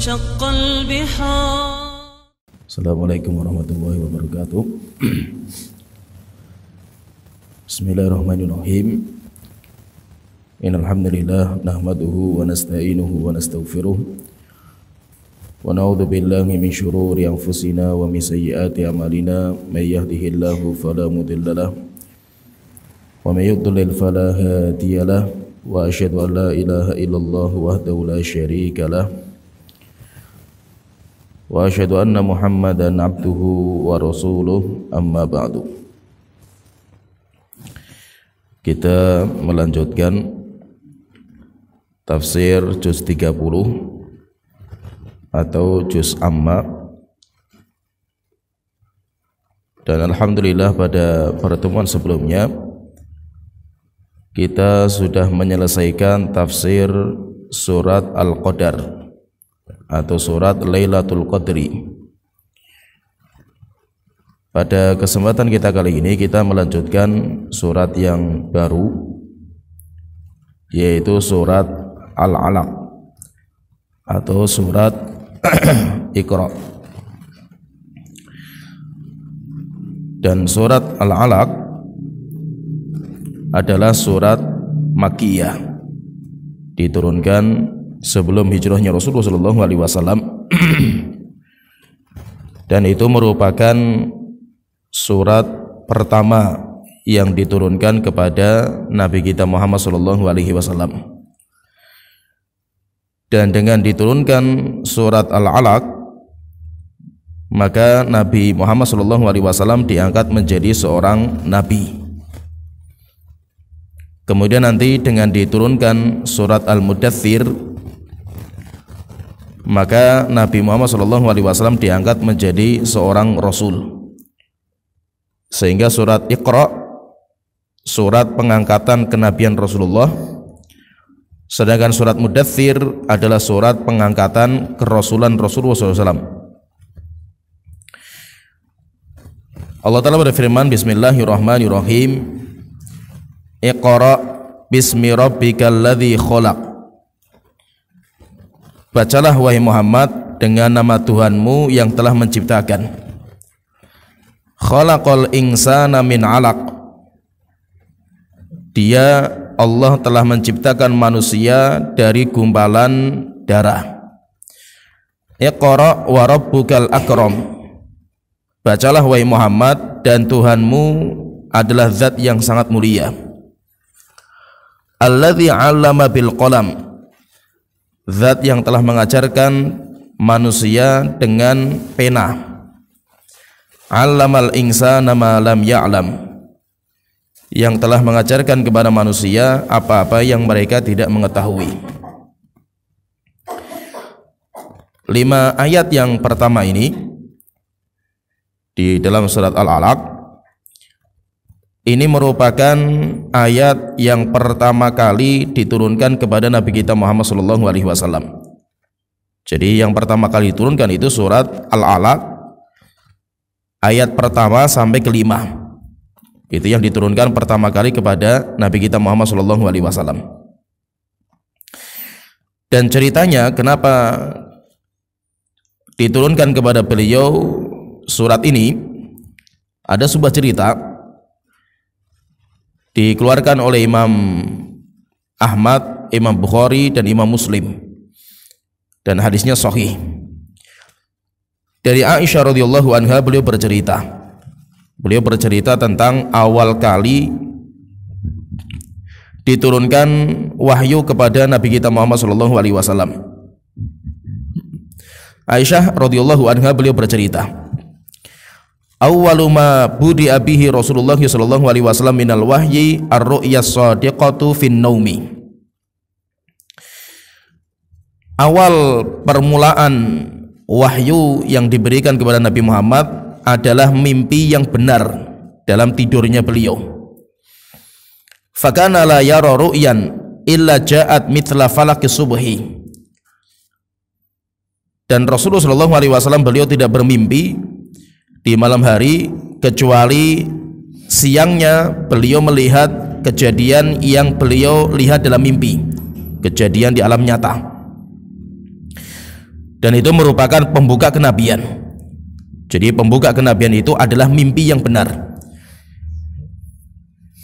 وشق البحار. Assalamualaikum warahmatullahi wabarakatuh. Bismillahirrahmanirrahim. Innal hamdalillah nahmaduhu wa nasta'inuhu wa nastaghfiruh wa na'udzu billahi min shururi anfusina wa min sayyiati a'malina may yahdihillahu fala mudilla lahu wa may yudlil fala hadiya lahu wa asyhadu an la ilaha illallah wahdahu la syarika lahu wa asyhadu anna Muhammadan abduhu wa rasuluh, amma ba'du. Kita melanjutkan tafsir juz 30 atau juz amma, dan alhamdulillah pada pertemuan sebelumnya kita sudah menyelesaikan tafsir surat Al-Qadar atau surat Lailatul Qadri. Pada kesempatan kita kali ini kita melanjutkan surat yang baru, yaitu surat Al-Alaq atau surat Iqra. Dan surat Al-Alaq adalah surat Makkiyah, diturunkan sebelum hijrahnya Rasulullah SAW, dan itu merupakan surat pertama yang diturunkan kepada Nabi kita Muhammad SAW. Dan dengan diturunkan surat Al-Alaq, maka Nabi Muhammad SAW diangkat menjadi seorang nabi. Kemudian nanti dengan diturunkan surat Al-Mudaththir, maka Nabi Muhammad SAW diangkat menjadi seorang Rasul. Sehingga surat Iqra, surat pengangkatan kenabian Rasulullah, sedangkan surat Mudaththir adalah surat pengangkatan kerasulan Rasulullah SAW. Allah Ta'ala berfirman, Bismillahirrahmanirrahim, Iqra bismi rabbikal ladzi khalaq. Bacalah wahai Muhammad dengan nama Tuhanmu yang telah menciptakan. Khalaqal insana min 'alaq. Dia, Allah, telah menciptakan manusia dari gumpalan darah. Iqra wa rabbukal akram. Bacalah wahai Muhammad, dan Tuhanmu adalah zat yang sangat mulia. Alladzi 'allama bil qalam. Zat yang telah mengajarkan manusia dengan pena. 'Allamal insana ma lam ya'lam. Yang telah mengajarkan kepada manusia apa-apa yang mereka tidak mengetahui. 5 ayat yang pertama ini di dalam surat Al-Alaq ini merupakan ayat yang pertama kali diturunkan kepada Nabi kita Muhammad SAW. Jadi yang pertama kali diturunkan itu surat Al-Alaq, ayat pertama sampai ke-5. Itu yang diturunkan pertama kali kepada Nabi kita Muhammad SAW. Dan ceritanya kenapa diturunkan kepada beliau surat ini, ada sebuah cerita dikeluarkan oleh Imam Ahmad, Imam Bukhari, dan Imam Muslim, dan hadisnya sahih. Dari Aisyah radhiyallahu anha, beliau bercerita tentang awal kali diturunkan wahyu kepada Nabi kita Muhammad SAW. Aisyah radhiyallahu anha, beliau bercerita, awwalu ma budi'a bihi Rasulullah sallallahu alaihi wasallam minal wahyi ar-ru'yas shadiqatu fin naumi. Awal permulaan wahyu yang diberikan kepada Nabi Muhammad adalah mimpi yang benar dalam tidurnya beliau. Fakana la yara ru'yan illa ja'at mithla falaqis subhi. Dan Rasulullah sallallahu alaihi wasallam beliau tidak bermimpi di malam hari kecuali siangnya beliau melihat kejadian yang beliau lihat dalam mimpi, kejadian di alam nyata. dan itu merupakan pembuka kenabian. Jadi pembuka kenabian itu adalah mimpi yang benar.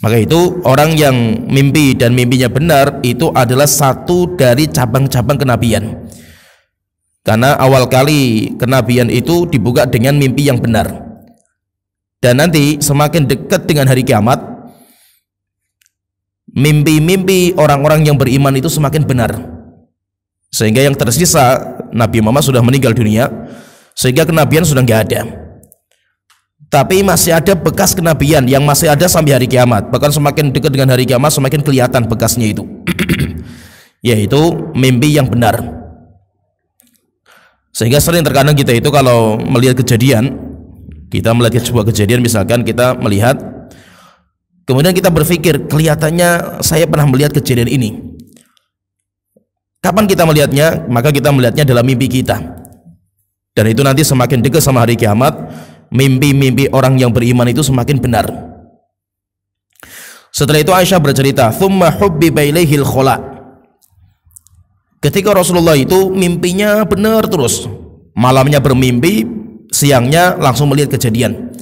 Maka itu orang yang mimpi dan mimpinya benar itu adalah satu dari cabang-cabang kenabian. Karena awal kali kenabian itu dibuka dengan mimpi yang benar. Dan nanti semakin dekat dengan hari kiamat, mimpi-mimpi orang-orang yang beriman itu semakin benar. Sehingga yang tersisa, Nabi Muhammad sudah meninggal dunia, sehingga kenabian sudah nggak ada. Tapi masih ada bekas kenabian yang masih ada sampai hari kiamat. Bahkan semakin dekat dengan hari kiamat semakin kelihatan bekasnya itu. Yaitu mimpi yang benar. Sehingga sering terkadang kita itu kalau melihat kejadian, kita melihat sebuah kejadian, misalkan kita melihat, kemudian kita berpikir, kelihatannya saya pernah melihat kejadian ini. Kapan kita melihatnya? Maka kita melihatnya dalam mimpi kita. Dan itu nanti semakin dekat sama hari kiamat, mimpi-mimpi orang yang beriman itu semakin benar. Setelah itu Aisyah bercerita, "Tsumma hubbiba ilaihil khola." Ketika Rasulullah itu mimpinya benar terus, malamnya bermimpi, siangnya langsung melihat kejadian.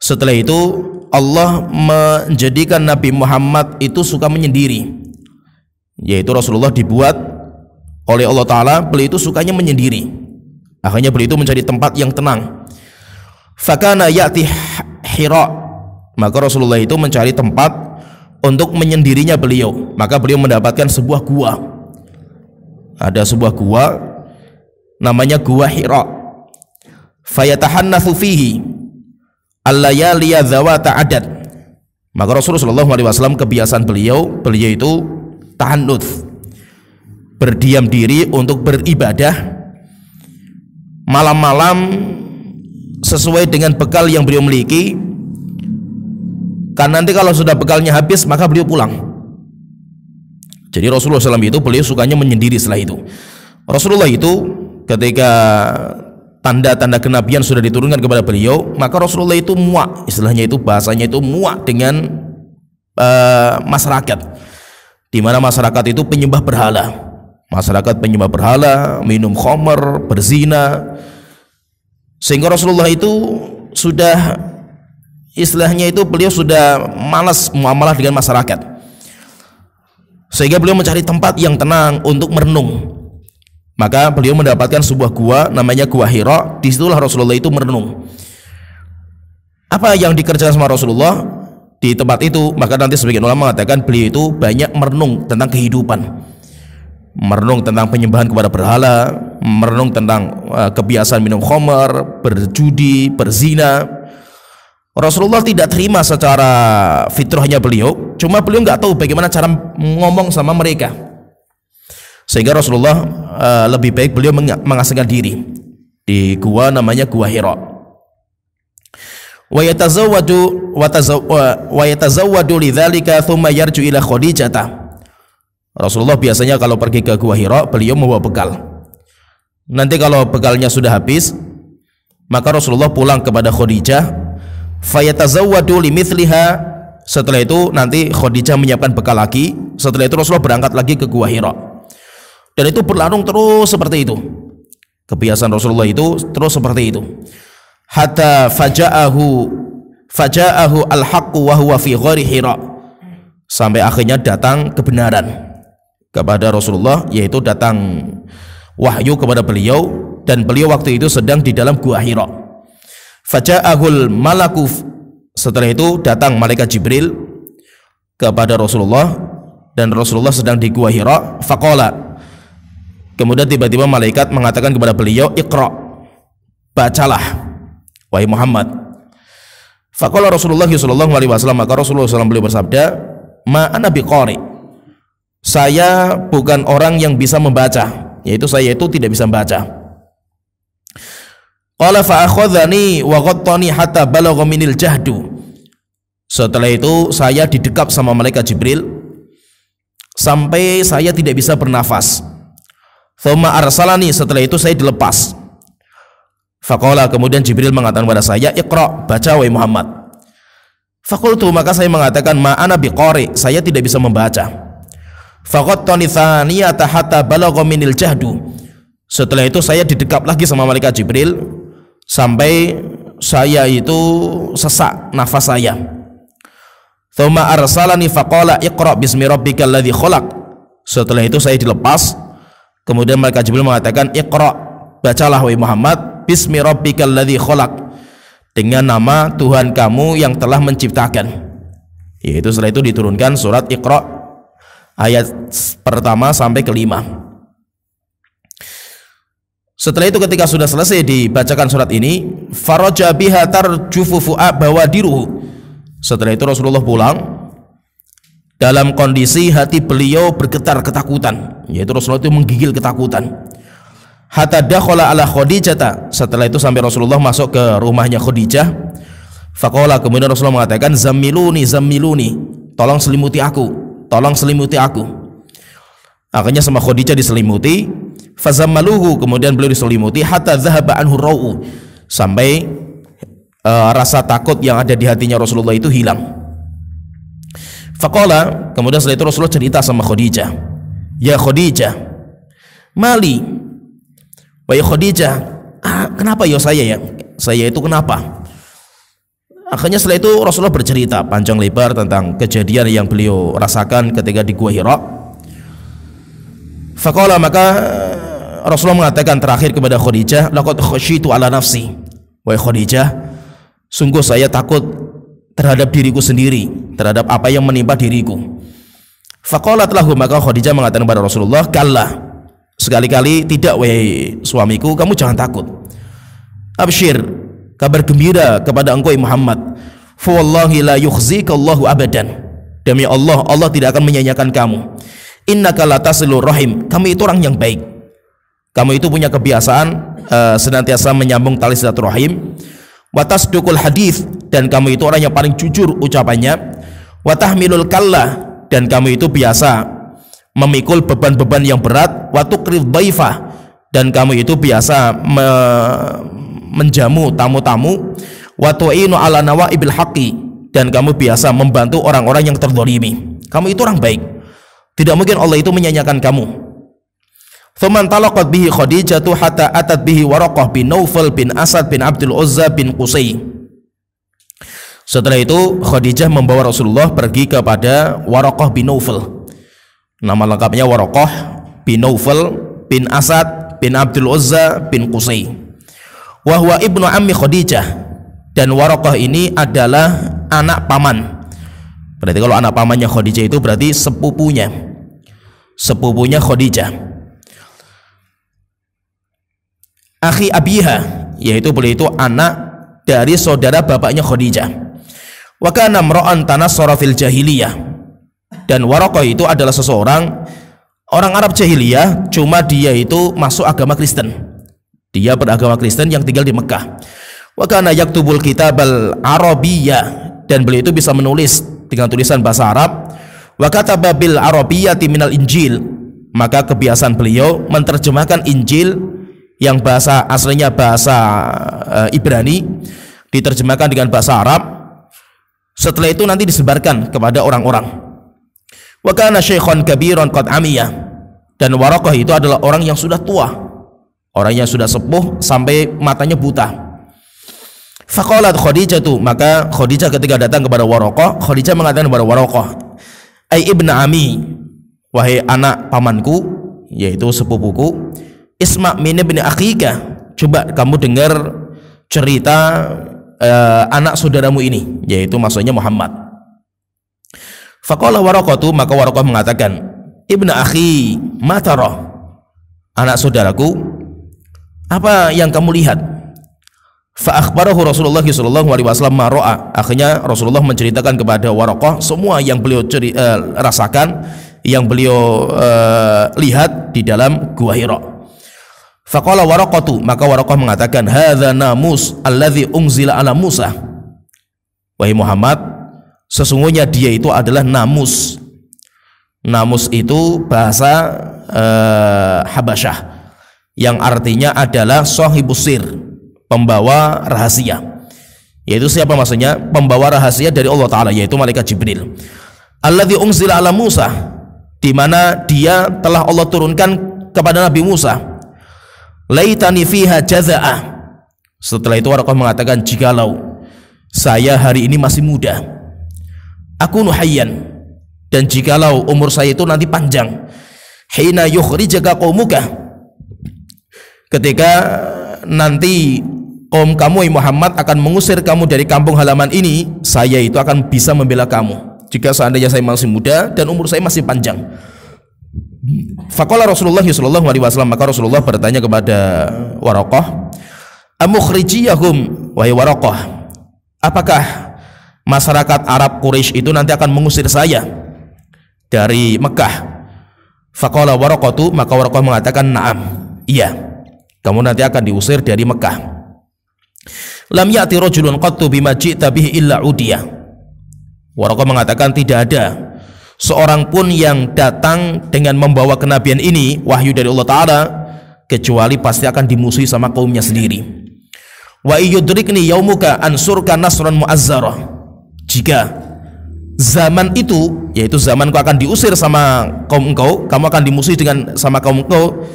Setelah itu Allah menjadikan Nabi Muhammad itu suka menyendiri, yaitu Rasulullah dibuat oleh Allah Ta'ala, beliau itu sukanya menyendiri. Akhirnya beliau itu mencari tempat yang tenang. Fakana ya'ti Hira, maka Rasulullah itu mencari tempat untuk menyendirinya beliau. Maka beliau mendapatkan sebuah gua. Ada sebuah gua namanya Gua Hira. Fayatahannatsu fihi al-layaliya dzawata adad. Maka Rasulullah SAW kebiasaan beliau itu tahannuts, berdiam diri untuk beribadah malam-malam sesuai dengan bekal yang beliau miliki. Karena nanti kalau sudah bekalnya habis maka beliau pulang. Jadi Rasulullah SAW itu beliau sukanya menyendiri. Setelah itu Rasulullah itu ketika tanda-tanda kenabian sudah diturunkan kepada beliau, maka Rasulullah itu muak, istilahnya itu bahasanya itu muak dengan masyarakat, di mana masyarakat itu penyembah berhala. Masyarakat penyembah berhala, minum khamr, berzina, sehingga Rasulullah itu sudah, istilahnya itu beliau sudah malas muamalah dengan masyarakat. Sehingga beliau mencari tempat yang tenang untuk merenung. Maka beliau mendapatkan sebuah gua namanya Gua Hira. Disitulah Rasulullah itu merenung. Apa yang dikerjakan sama Rasulullah di tempat itu? Maka nanti sebagian ulama mengatakan beliau itu banyak merenung tentang kehidupan, merenung tentang penyembahan kepada berhala, merenung tentang kebiasaan minum khamr, berjudi, berzina. Rasulullah tidak terima secara fitrahnya beliau, cuma beliau nggak tahu bagaimana cara ngomong sama mereka, sehingga Rasulullah lebih baik beliau mengasingkan diri di gua namanya Gua Hira. Wa yatazawwadu lidzalika thumma yarju ila Khadijah. Rasulullah biasanya kalau pergi ke Gua Hira beliau membawa bekal. Nanti kalau bekalnya sudah habis, maka Rasulullah pulang kepada Khadijah. Fayatazawwadu limithliha. Setelah itu nanti Khadijah menyiapkan bekal lagi. Setelah itu Rasulullah berangkat lagi ke Gua Hira. Dan itu berlangsung terus seperti itu. Kebiasaan Rasulullah itu terus seperti itu. Hatta faja'ahu al-haqqu wa huwa fi ghari Hira. Sampai akhirnya datang kebenaran kepada Rasulullah, yaitu datang wahyu kepada beliau, dan beliau waktu itu sedang di dalam Gua Hira. Faja'ahul malaku, setelah itu datang malaikat Jibril kepada Rasulullah, dan Rasulullah sedang di Gua Hira. Faqala, kemudian tiba-tiba malaikat mengatakan kepada beliau, Iqra, bacalah wahai Muhammad. Faqala Rasulullah SAW, maka Rasulullah SAW beliau bersabda, ma ana biqari, saya bukan orang yang bisa membaca, yaitu saya itu tidak bisa membaca. Qala fa akhadhani wa ghattani hatta balagha minil jahdu. Setelah itu saya didekap sama malaikat Jibril sampai saya tidak bisa bernafas. Thumma arsalani, setelah itu saya dilepas. Faqala, kemudian Jibril mengatakan kepada saya, Iqra, baca wahai Muhammad. Faqultu, maka saya mengatakan, ma ana biqari, saya tidak bisa membaca. Faqattani thaniyata hatta balagha minil jahdu. Setelah itu saya didekap lagi sama malaikat Jibril sampai saya itu sesak nafas saya. Tsumma arsalani faqala iqra bismi rabbikal ladzi khalaq. Setelah itu saya dilepas, kemudian malaikat Jibril mengatakan, iqra, bacalah wahai Muhammad, bismi rabbikal ladzi khalaq, dengan nama Tuhan kamu yang telah menciptakan. Yaitu setelah itu diturunkan surat Iqra ayat pertama sampai kelima. Setelah itu ketika sudah selesai dibacakan surat ini, faraja biha tarjufu fu'a bawadiruhu. Setelah itu Rasulullah pulang dalam kondisi hati beliau bergetar ketakutan, yaitu Rasulullah itu menggigil ketakutan. Hatta dakhala ala Khadijah. Setelah itu sampai Rasulullah masuk ke rumahnya Khadijah. Faqala, kemudian Rasulullah mengatakan, zammiluni zammiluni, tolong selimuti aku, tolong selimuti aku. Akhirnya sama Khadijah diselimuti. Fazammaluhu, kemudian beliau diselimuti. Hatta dhahaba anhu rau'u, sampai rasa takut yang ada di hatinya Rasulullah itu hilang. Faqala, kemudian setelah itu Rasulullah cerita sama Khadijah, ya Khadijah, mali, wahai Khadijah, kenapa ya saya itu kenapa? Akhirnya setelah itu Rasulullah bercerita panjang lebar tentang kejadian yang beliau rasakan ketika di Gua Hira. Faqala, maka Rasulullah mengatakan terakhir kepada Khadijah, laqad khasyitu ala nafsi, wahai Khadijah, sungguh saya takut terhadap diriku sendiri, terhadap apa yang menimpa diriku. Faqalat lahu, maka Khadijah mengatakan kepada Rasulullah, kalla, sekali-kali tidak wahai suamiku, kamu jangan takut. Abshir, kabar gembira kepada engkau Muhammad. Fa wallahi la yukhzikallahu abadan, demi Allah, Allah tidak akan menyanyiakan kamu. Innaka latasilur rahim, kamu itu orang yang baik, kamu itu punya kebiasaan senantiasa menyambung tali silaturahim. Wa tasduqul hadis, dan kamu itu orang yang paling jujur ucapannya. Wa tahmilul kallah, dan kamu itu biasa memikul beban-beban yang berat. Wa tuqrid dhaifah, dan kamu itu biasa menjamu tamu-tamu. Wa tu'inu ala nawaibil haqqi, dan kamu biasa membantu orang-orang yang terzalimi. Kamu itu orang baik, tidak mungkin Allah itu menyanyiakan kamu. Thuman talaqat bihi Khadijatu hatta atat bihi Waraqah bin Naufal bin Asad bin Abdul Uzza bin Qusay. Setelah itu Khadijah membawa Rasulullah pergi kepada Waraqah bin Naufal. Nama lengkapnya Waraqah bin Naufal bin Asad bin Abdul Uzza bin Qusay. Wa huwa ibnu ammi Khadijah, dan Waraqah ini adalah anak paman. Berarti kalau anak pamannya Khadijah itu berarti sepupunya Khadijah. Akhi abiha, yaitu beliau itu anak dari saudara bapaknya Khadijah. Wa kana imra'an tanassara fil jahiliyah, dan Waraqah itu adalah seseorang orang Arab jahiliyah, cuma dia itu masuk agama Kristen. Dia beragama Kristen yang tinggal di Mekah. Wa kana yaktubul kitabal arabiyyah, dan beliau itu bisa menulis dengan tulisan bahasa Arab. Wa kataba bil arabiyyati minal injil, maka kebiasaan beliau menerjemahkan Injil yang bahasa aslinya bahasa Ibrani diterjemahkan dengan bahasa Arab. Setelah itu nanti disebarkan kepada orang-orang. Wa kana syaikhan kabiran qad amiyah, dan Waraqah itu adalah orang yang sudah tua, orang yang sudah sepuh sampai matanya buta. Faqalat Khadijatu, maka Khadijah ketika datang kepada Waraqah, Khadijah mengatakan kepada Waraqah, ai ibna ami, wahai anak pamanku, yaitu sepupuku, isma' min ibni akhika, coba kamu dengar cerita anak saudaramu ini, yaitu maksudnya Muhammad. Faqala Waraqatu, maka Waraqah mengatakan, ibna akhi ma tara, anak saudaraku, apa yang kamu lihat? Fa akhbarahu Rasulullah sallallahu alaihi wasallam ma ra'a. Akhirnya Rasulullah menceritakan kepada Waraqah semua yang beliau rasakan, yang beliau lihat di dalam Gua Hira. Faqala Waraqatu, maka Waraqah mengatakan, hadza namus alladzi unzila ala Musa. Wahai Muhammad, sesungguhnya dia itu adalah namus. Namus itu bahasa Habasyah, yang artinya adalah sahibus sir, pembawa rahasia. Yaitu siapa maksudnya? Pembawa rahasia dari Allah Ta'ala, yaitu malaikat Jibril. Alladzi unzila ala Musa, di mana dia telah Allah turunkan kepada Nabi Musa. laitani fiha jaza'ah. Setelah itu Waraqah mengatakan, jikalau saya hari ini masih muda, aku nuhayyan, dan jikalau umur saya itu nanti panjang, hina yukhrijaka qaumuka, ketika nanti kaum kamu Muhammad akan mengusir kamu dari kampung halaman ini, saya itu akan bisa membela kamu jika seandainya saya masih muda dan umur saya masih panjang. Faqala Rasulullah sallallahu alaihi wasallam, maka Rasulullah bertanya kepada Waraqah, amukhrijiyahum, wahai Waraqah, apakah masyarakat Arab Quraisy itu nanti akan mengusir saya dari Mekah? Faqala Waraqatu, maka Waraqah mengatakan, na'am, iya, kamu nanti akan diusir dari Mekah. Lam ya'ti rajulun qattu bima ji'ta bihi illa udiya. Waraqah mengatakan, tidak ada seorang pun yang datang dengan membawa kenabian ini, wahyu dari Allah Ta'ala, kecuali pasti akan dimusuhi sama kaumnya sendiri. Wa yudrikni yaumuka ansurka nasran mu'azzara. Jika zaman itu, yaitu zamanku akan diusir sama kaum engkau, kamu akan dimusuhi dengan sama kaum engkau,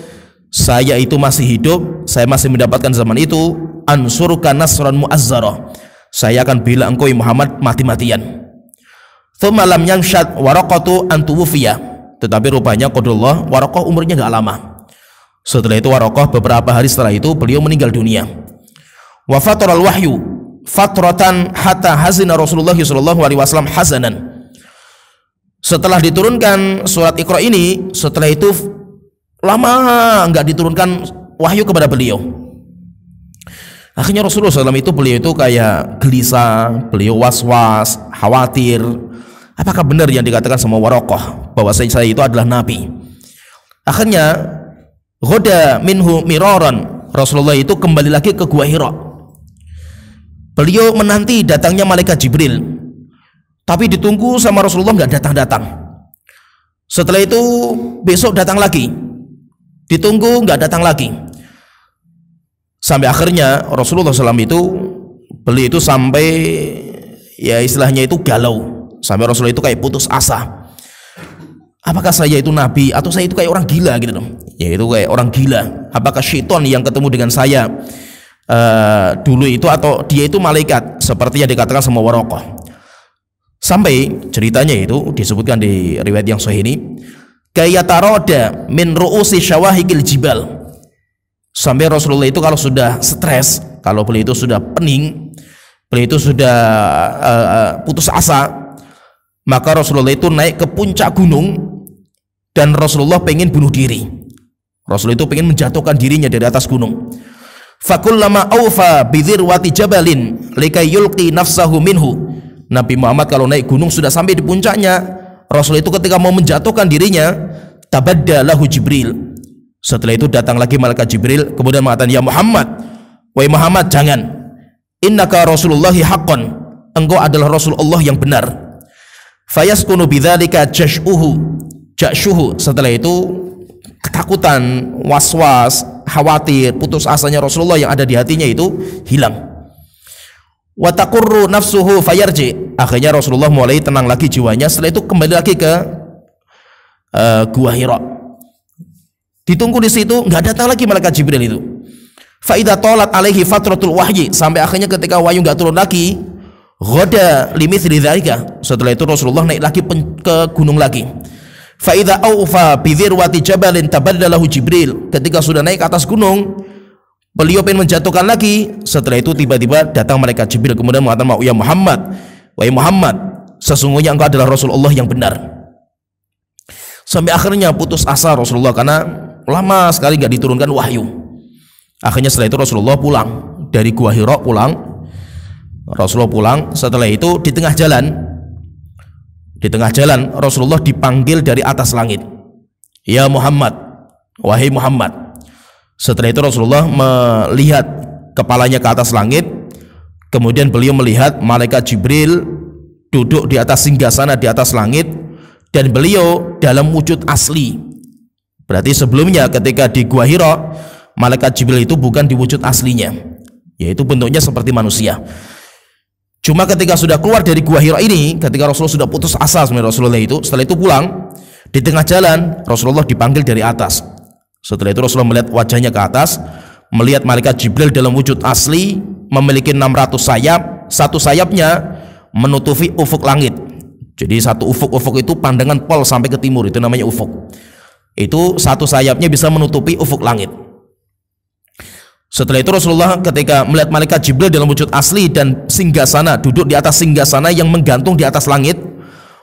saya itu masih hidup, saya masih mendapatkan zaman itu, ansurka nasran mu'azzara, saya akan bela engkau Muhammad mati-matian. Tsumma lam yamshad Waraqatu an tuwfiya, tetapi rupanya qadarullah Waraqah umurnya enggak lama. Setelah itu Waraqah beberapa hari setelah itu beliau meninggal dunia. Wa fataral wahyu fatratan hatta hazina Rasulullah sallallahu alaihi wasallam hazanan. Setelah diturunkan surat Iqra ini, setelah itu lama enggak diturunkan wahyu kepada beliau. Akhirnya Rasulullah SAW itu beliau itu kayak gelisah, beliau was-was, khawatir. Apakah benar yang dikatakan sama Waraqah bahwa saya itu adalah nabi? Akhirnya ghoda minhu miraran, Rasulullah itu kembali lagi ke Gua Hira. Beliau menanti datangnya malaikat Jibril, tapi ditunggu sama Rasulullah nggak datang-datang. Setelah itu besok datang lagi, ditunggu nggak datang lagi. Sampai akhirnya Rasulullah SAW itu beliau itu sampai ya istilahnya itu galau, sampai Rasulullah itu kayak putus asa. Apakah saya itu nabi atau saya itu kayak orang gila gitu loh? Ya itu kayak orang gila. Apakah syaitan yang ketemu dengan saya dulu itu atau dia itu malaikat seperti yang dikatakan sama Waraqah? Sampai ceritanya itu disebutkan di riwayat yang sahih ini, kayataroda min ru'usi syawahikil jibal. Sampai Rasulullah itu kalau sudah stres, kalau beliau itu sudah pening, beliau itu sudah putus asa, maka Rasulullah itu naik ke puncak gunung dan Rasulullah pengen bunuh diri. Rasulullah itu pengen menjatuhkan dirinya dari atas gunung. Fakullama awfa bidhirwati jabalin likai yulqi nafsahu minhu. Nabi Muhammad kalau naik gunung sudah sampai di puncaknya, Rasulullah itu ketika mau menjatuhkan dirinya, tabadda lahu Jibril. Setelah itu datang lagi malaikat Jibril, kemudian mengatakan, ya Muhammad, wahai Muhammad, jangan, innaka Rasulullahi haqqan, engkau adalah Rasulullah yang benar. Fayaskunu bidzalika jashuhu. Setelah itu ketakutan, was-was, khawatir, putus asanya Rasulullah yang ada di hatinya itu hilang. Wa taqurru nafsuhu fayarji. Akhirnya Rasulullah mulai tenang lagi jiwanya. Setelah itu kembali lagi ke Gua Hira. Ditunggu di situ, nggak datang lagi malaikat Jibril itu. Fa idza talat alaihi fatratul wahyi, sampai akhirnya ketika wahyu nggak turun lagi, ghoda limithli dzalika. Setelah itu Rasulullah naik lagi ke gunung lagi. Fa idza awfa bi dzirwati jabalin tabaddalahu Jibril. Ketika sudah naik ke atas gunung, beliau pengen menjatuhkan lagi. Setelah itu tiba-tiba datang malaikat Jibril, kemudian mengatakan, ya Muhammad, wahai Muhammad, sesungguhnya engkau adalah Rasulullah yang benar. Sampai akhirnya putus asa Rasulullah karena lama sekali nggak diturunkan wahyu. Akhirnya setelah itu Rasulullah pulang dari Gua Hira, Rasulullah pulang. Setelah itu di tengah jalan Rasulullah dipanggil dari atas langit, ya Muhammad, wahai Muhammad. Setelah itu Rasulullah melihat kepalanya ke atas langit, kemudian beliau melihat malaikat Jibril duduk di atas singgasana di atas langit, dan beliau dalam wujud asli. Berarti sebelumnya ketika di Gua Hira, malaikat Jibril itu bukan di wujud aslinya, yaitu bentuknya seperti manusia. Cuma ketika sudah keluar dari Gua Hira ini, ketika Rasulullah sudah putus asa sebenarnya Rasulullah itu, setelah itu pulang, di tengah jalan Rasulullah dipanggil dari atas. Setelah itu Rasulullah melihat wajahnya ke atas, melihat malaikat Jibril dalam wujud asli, memiliki 600 sayap, satu sayapnya menutupi ufuk langit. Jadi satu ufuk itu pandangan pol sampai ke timur, itu namanya ufuk. Itu satu sayapnya bisa menutupi ufuk langit. Setelah itu Rasulullah ketika melihat malaikat Jibril dalam wujud asli dan singgasana, duduk di atas singgasana yang menggantung di atas langit,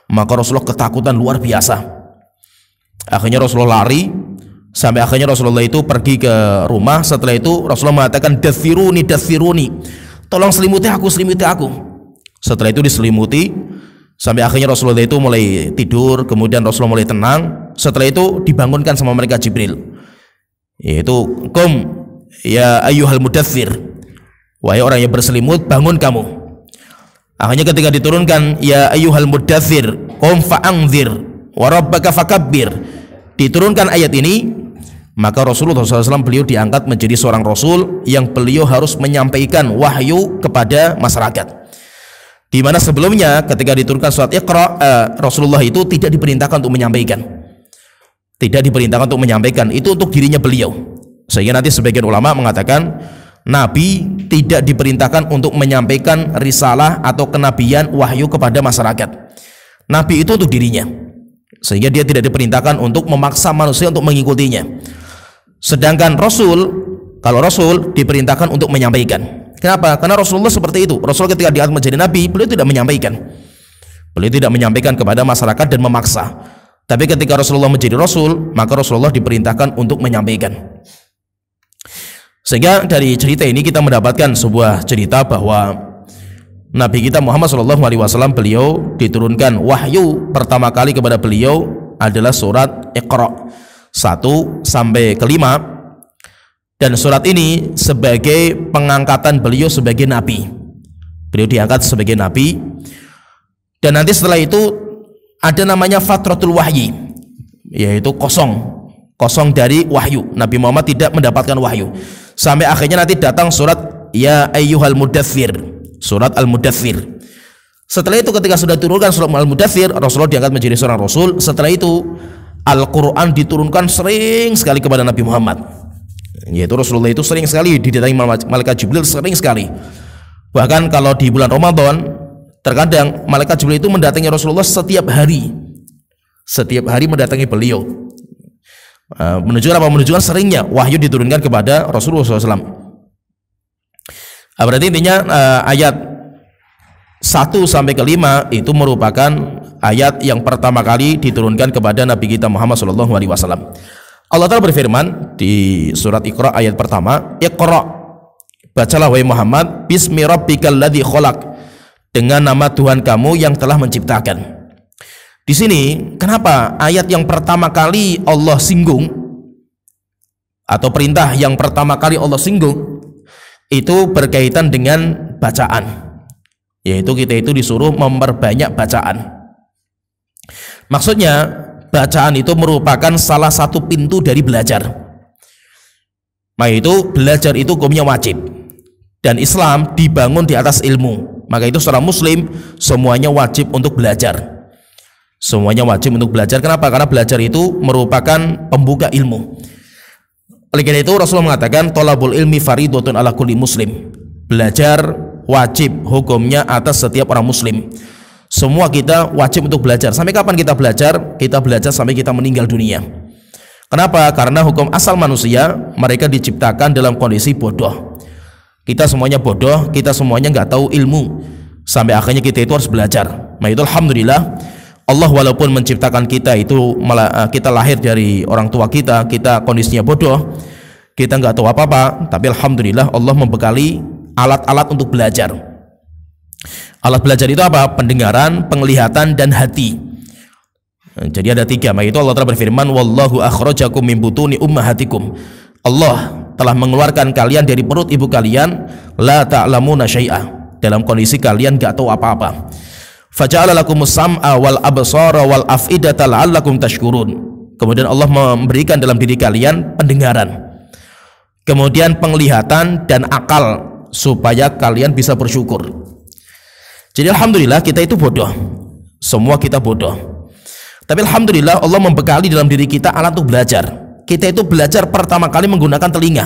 maka Rasulullah ketakutan luar biasa. Akhirnya Rasulullah lari, sampai akhirnya Rasulullah itu pergi ke rumah. Setelah itu Rasulullah mengatakan, dathiruni, tolong selimuti aku. Setelah itu diselimuti, sampai akhirnya Rasulullah itu mulai tidur. Kemudian Rasulullah mulai tenang. Setelah itu dibangunkan sama malaikat Jibril, yaitu kum ya ayyuhal mudaththir, wahai orang yang berselimut, bangun kamu. Akhirnya ketika diturunkan ya ayyuhal mudaththir qum fa'anzir wa rabbaka fakabbir, diturunkan ayat ini, maka Rasulullah SAW beliau diangkat menjadi seorang Rasul yang beliau harus menyampaikan wahyu kepada masyarakat. Di mana sebelumnya ketika diturunkan surat Iqra, Rasulullah itu tidak diperintahkan untuk menyampaikan, itu untuk dirinya beliau. Sehingga nanti sebagian ulama mengatakan Nabi tidak diperintahkan untuk menyampaikan risalah atau kenabian wahyu kepada masyarakat. Nabi itu untuk dirinya, sehingga dia tidak diperintahkan untuk memaksa manusia untuk mengikutinya. Sedangkan kalau Rasul diperintahkan untuk menyampaikan. Kenapa? Karena Rasulullah seperti itu. Rasul ketika diangkat menjadi Nabi, beliau tidak menyampaikan kepada masyarakat dan memaksa. Tapi ketika Rasulullah menjadi Rasul, maka Rasulullah diperintahkan untuk menyampaikan. Sehingga dari cerita ini kita mendapatkan sebuah cerita bahwa Nabi kita Muhammad SAW, beliau diturunkan wahyu pertama kali kepada beliau adalah surat Iqra 1 sampai ke 5, dan surat ini sebagai pengangkatan beliau sebagai Nabi. Beliau diangkat sebagai Nabi, dan nanti setelah itu ada namanya fatratul wahyi, yaitu kosong dari wahyu. Nabi Muhammad tidak mendapatkan wahyu sampai akhirnya nanti datang surat ya ayyuhal mudaththir, surat al-mudaththir. Setelah itu ketika sudah diturunkan surat al-mudaththir, Rasulullah diangkat menjadi seorang Rasul. Setelah itu Al-Quran diturunkan sering sekali kepada Nabi Muhammad, yaitu Rasulullah itu sering sekali didatangi malaikat Jibril, sering sekali. Bahkan kalau di bulan Ramadan, terkadang malaikat Jibril itu mendatangi Rasulullah setiap hari mendatangi beliau. Menunjukkan seringnya wahyu diturunkan kepada Rasulullah SAW. Berarti intinya ayat 1 sampai ke 5 itu merupakan ayat yang pertama kali diturunkan kepada Nabi kita Muhammad SAW. Allah Ta'ala berfirman di surat Iqra ayat pertama, Iqra, bacalah wahai Muhammad, bismi rabbikal ladzi khalaq, dengan nama Tuhan kamu yang telah menciptakan. Di sini kenapa ayat yang pertama kali Allah singgung, atau perintah yang pertama kali Allah singgung itu berkaitan dengan bacaan, yaitu kita itu disuruh memperbanyak bacaan. Maksudnya bacaan itu merupakan salah satu pintu dari belajar. Maka itu belajar itu hukumnya wajib, dan Islam dibangun di atas ilmu. Maka itu seorang muslim semuanya wajib untuk belajar. Kenapa? Karena belajar itu merupakan pembuka ilmu. Oleh karena itu Rasulullah mengatakan thalabul ilmi fardhatun ala kulli muslim. Belajar wajib hukumnya atas setiap orang muslim. Semua kita wajib untuk belajar. Sampai kapan kita belajar? Kita belajar sampai kita meninggal dunia. Kenapa? Karena hukum asal manusia, mereka diciptakan dalam kondisi bodoh. Kita semuanya bodoh, kita semuanya nggak tahu ilmu. Sampai akhirnya kita itu harus belajar. Nah itu alhamdulillah, Allah walaupun menciptakan kita itu, kita lahir dari orang tua kita kondisinya bodoh, kita nggak tahu apa-apa, tapi alhamdulillah Allah membekali alat-alat untuk belajar. Alat belajar itu apa? Pendengaran, penglihatan, dan hati. Jadi ada 3. Maka itu Allah Ta'ala berfirman, wallahu akhrajakum min butuni ummahatikum. Allah telah mengeluarkan kalian dari perut ibu kalian, la ta'lamuna syai'a, dalam kondisi kalian gak tahu apa-apa. Faja'ala lakumus sam'a wal absara wal af'idata la'allakum tashkurun. Kemudian Allah memberikan dalam diri kalian pendengaran, kemudian penglihatan dan akal, supaya kalian bisa bersyukur. Jadi alhamdulillah kita itu bodoh, semua kita bodoh, tapi alhamdulillah Allah membekali dalam diri kita alat untuk belajar. Kita itu belajar pertama kali menggunakan telinga.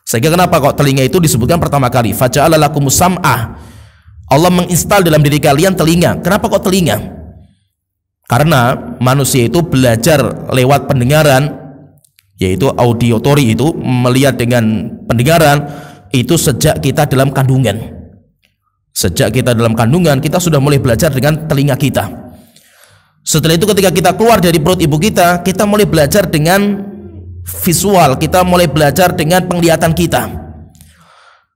Sehingga kenapa kok telinga itu disebutkan pertama kali? Faja'ala lakumus sam'ah. Allah menginstal dalam diri kalian telinga. Kenapa kok telinga? Karena manusia itu belajar lewat pendengaran, yaitu auditory, itu melihat dengan pendengaran itu sejak kita dalam kandungan. Sejak kita dalam kandungan, kita sudah mulai belajar dengan telinga kita. Setelah itu ketika kita keluar dari perut ibu kita mulai belajar dengan visual, kita mulai belajar dengan penglihatan kita.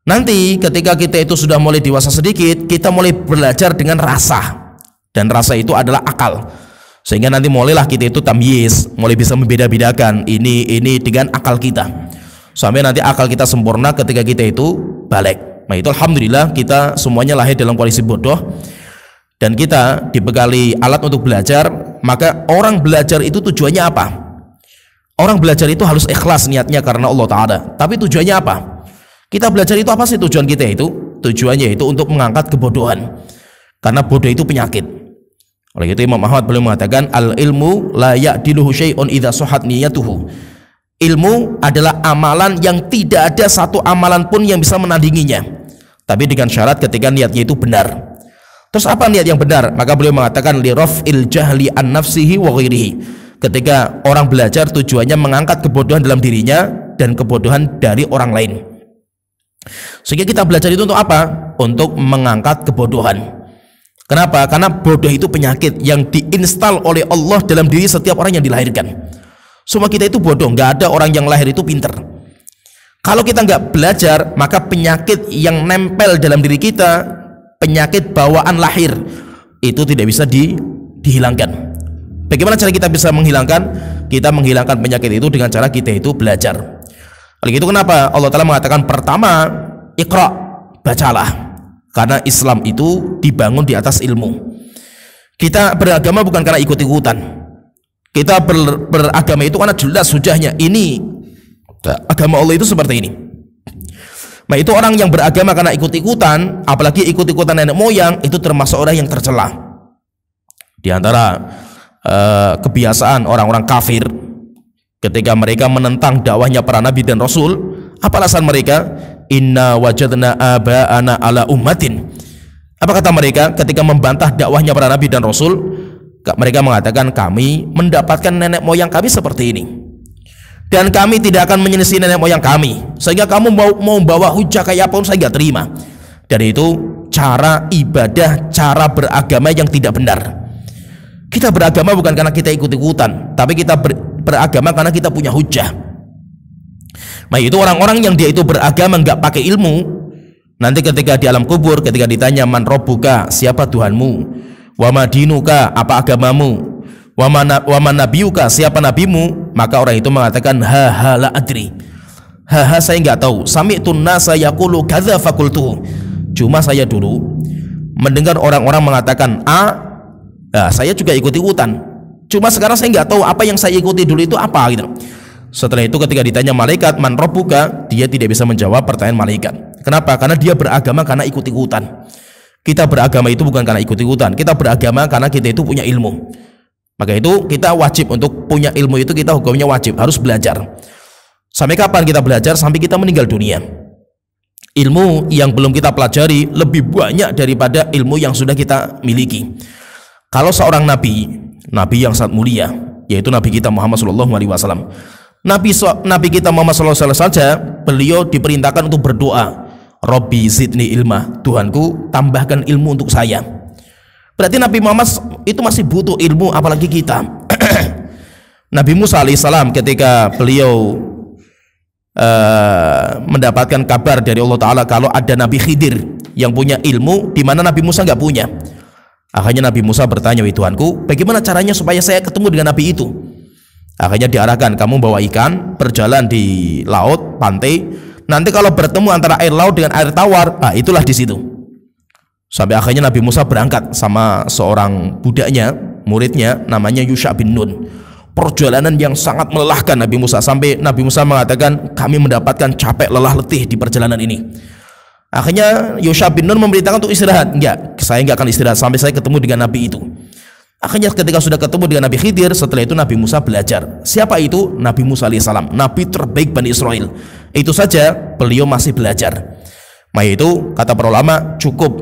Nanti ketika kita itu sudah mulai dewasa sedikit, kita mulai belajar dengan rasa, dan rasa itu adalah akal. Sehingga nanti mulailah kita itu tamyiz, mulai bisa membeda-bedakan ini dengan akal kita, sampai nanti akal kita sempurna ketika kita itu balik. Nah itu alhamdulillah kita semuanya lahir dalam kondisi bodoh, dan kita dibekali alat untuk belajar. Maka orang belajar itu tujuannya apa? Orang belajar itu harus ikhlas niatnya karena Allah Ta'ala. Tapi tujuannya apa? Kita belajar itu apa sih tujuan kita itu? Tujuannya itu untuk mengangkat kebodohan, karena bodoh itu penyakit. Oleh itu Imam Ahmad beliau mengatakan, al ilmu la ya'diluhu syai'un idza sahhat niyatuhu. Ilmu adalah amalan yang tidak ada satu amalan pun yang bisa menandinginya, tapi dengan syarat ketika niatnya itu benar. Terus apa niat yang benar? Maka beliau mengatakan li raf'il jahli an nafsihi wa ghairihi. Ketika orang belajar tujuannya mengangkat kebodohan dalam dirinya dan kebodohan dari orang lain. Sehingga kita belajar itu untuk apa? Untuk mengangkat kebodohan. Kenapa? Karena bodoh itu penyakit yang diinstal oleh Allah dalam diri setiap orang yang dilahirkan. Semua kita itu bodoh, nggak ada orang yang lahir itu pinter. Kalau kita nggak belajar, maka penyakit yang nempel dalam diri kita, penyakit bawaan lahir, itu tidak bisa dihilangkan. Bagaimana cara kita bisa menghilangkan? Kita menghilangkan penyakit itu dengan cara kita itu belajar. Oleh itu kenapa Allah Ta'ala mengatakan pertama, Iqra, bacalah. Karena Islam itu dibangun di atas ilmu. Kita beragama bukan karena ikut-ikutan. Kita beragama itu karena jelas hujahnya. Ini agama Allah itu seperti ini. Nah itu orang yang beragama karena ikut-ikutan, apalagi ikut-ikutan nenek moyang, itu termasuk orang yang tercela. Di antara kebiasaan orang-orang kafir ketika mereka menentang dakwahnya para nabi dan rasul, apa alasan mereka? Inna wajadna aba'ana ala ummatin. Apa kata mereka ketika membantah dakwahnya para nabi dan rasul? Mereka mengatakan kami mendapatkan nenek moyang kami seperti ini, dan kami tidak akan menyelisih nenek moyang kami, sehingga kamu mau membawa hujah kayak apa pun saya nggak terima. Dan itu cara ibadah, cara beragama yang tidak benar. Kita beragama bukan karena kita ikut-ikutan, tapi kita beragama karena kita punya hujah. Nah itu orang-orang yang dia itu beragama nggak pakai ilmu, nanti ketika di alam kubur, ketika ditanya man robbuka, siapa Tuhanmu, wa madinuka, apa agamamu, wa man nabiyuka, siapa nabimu, maka orang itu mengatakan ha la adri, ha saya nggak tahu, sami'tun nasa yaqulu kadza fakultuhu, cuma saya dulu mendengar orang-orang mengatakan saya juga ikuti-ikutan, cuma sekarang saya nggak tahu apa yang saya ikuti dulu itu apa gitu. Setelah itu ketika ditanya malaikat man rabbuka, dia tidak bisa menjawab pertanyaan malaikat. Kenapa? Karena dia beragama karena ikut-ikutan. Kita beragama itu bukan karena ikut-ikutan, kita beragama karena kita itu punya ilmu. Maka itu kita wajib untuk punya ilmu, itu kita hukumnya wajib, harus belajar. Sampai kapan kita belajar? Sampai kita meninggal dunia. Ilmu yang belum kita pelajari lebih banyak daripada ilmu yang sudah kita miliki. Kalau seorang nabi yang sangat mulia, yaitu Nabi kita Muhammad SAW, Nabi kita Muhammad SAW saja, beliau diperintahkan untuk berdoa, Robbi zidni ilma, Tuhanku tambahkan ilmu untuk saya. Berarti Nabi Muhammad itu masih butuh ilmu, apalagi kita. Nabi Musa alaihissalam ketika beliau mendapatkan kabar dari Allah Ta'ala kalau ada Nabi Khidir yang punya ilmu di mana Nabi Musa nggak punya. Akhirnya Nabi Musa bertanya, wahai Tuhanku, bagaimana caranya supaya saya ketemu dengan Nabi itu? Akhirnya diarahkan, kamu bawa ikan, berjalan di laut, pantai. Nanti kalau bertemu antara air laut dengan air tawar, itulah di situ. Sampai akhirnya Nabi Musa berangkat sama seorang budaknya, muridnya, namanya Yusha bin Nun. Perjalanan yang sangat melelahkan Nabi Musa, sampai Nabi Musa mengatakan, kami mendapatkan capek lelah letih di perjalanan ini. Akhirnya Yusha bin Nun memberitakan untuk istirahat. Enggak, saya enggak akan istirahat sampai saya ketemu dengan Nabi itu. Akhirnya ketika sudah ketemu dengan Nabi Khidir, setelah itu Nabi Musa belajar. Siapa itu? Nabi Musa alaihissalam, Nabi terbaik Bani Israel. Itu saja beliau masih belajar. Maka itu kata para ulama cukup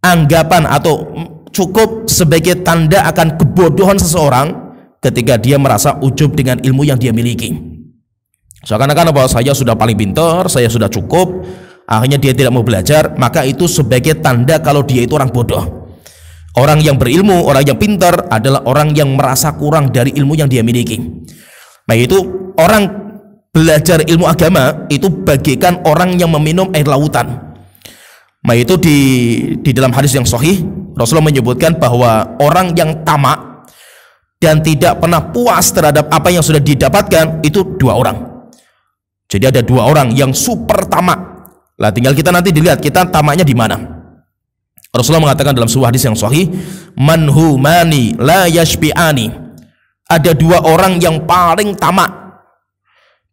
anggapan atau cukup sebagai tanda akan kebodohan seseorang ketika dia merasa ujub dengan ilmu yang dia miliki. Seakan-akan bahwa saya sudah paling pintar, saya sudah cukup, akhirnya dia tidak mau belajar, maka itu sebagai tanda kalau dia itu orang bodoh. Orang yang berilmu, orang yang pintar adalah orang yang merasa kurang dari ilmu yang dia miliki. Nah itu orang belajar ilmu agama itu bagaikan orang yang meminum air lautan. Nah itu di dalam hadis yang sahih Rasulullah menyebutkan bahwa orang yang tamak dan tidak pernah puas terhadap apa yang sudah didapatkan itu dua orang. Jadi ada dua orang yang super tamak. Lah tinggal kita nanti dilihat kita tamaknya di mana. Rasulullah mengatakan dalam sebuah hadis yang sahih, manhumani la yashbi'ani. Ada dua orang yang paling tamak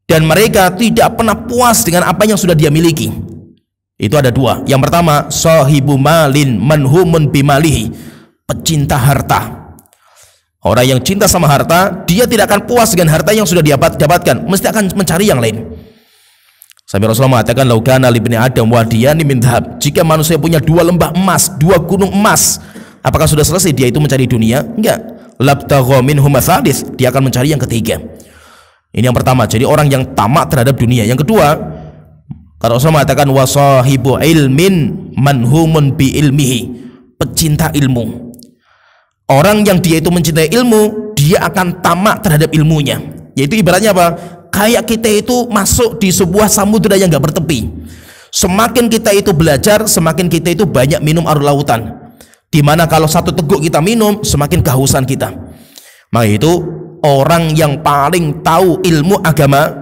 dan mereka tidak pernah puas dengan apa yang sudah dia miliki. Itu ada dua. Yang pertama, sahibu malin manhumun bimalihi, pecinta harta. Orang yang cinta sama harta, dia tidak akan puas dengan harta yang sudah dia dapatkan, mesti akan mencari yang lain. Sampai Rasulullah mengatakan, laukana libni Adam wadiyani min dhahab. Jika manusia punya dua lembah emas, dua gunung emas, apakah sudah selesai dia itu mencari dunia? Enggak. Labtagha minhum tsalits, dia akan mencari yang ketiga. Ini yang pertama. Jadi orang yang tamak terhadap dunia. Yang kedua, kalau Rasulullah mengatakan wasahibu ilmin manhumun bi ilmihi, pecinta ilmu. Orang yang dia itu mencintai ilmu, dia akan tamak terhadap ilmunya. Yaitu ibaratnya apa? Kayak kita itu masuk di sebuah samudera yang gak bertepi. Semakin kita itu belajar, semakin kita itu banyak minum air lautan. Dimana kalau satu teguk kita minum, semakin kehausan kita. Maka itu orang yang paling tahu ilmu agama,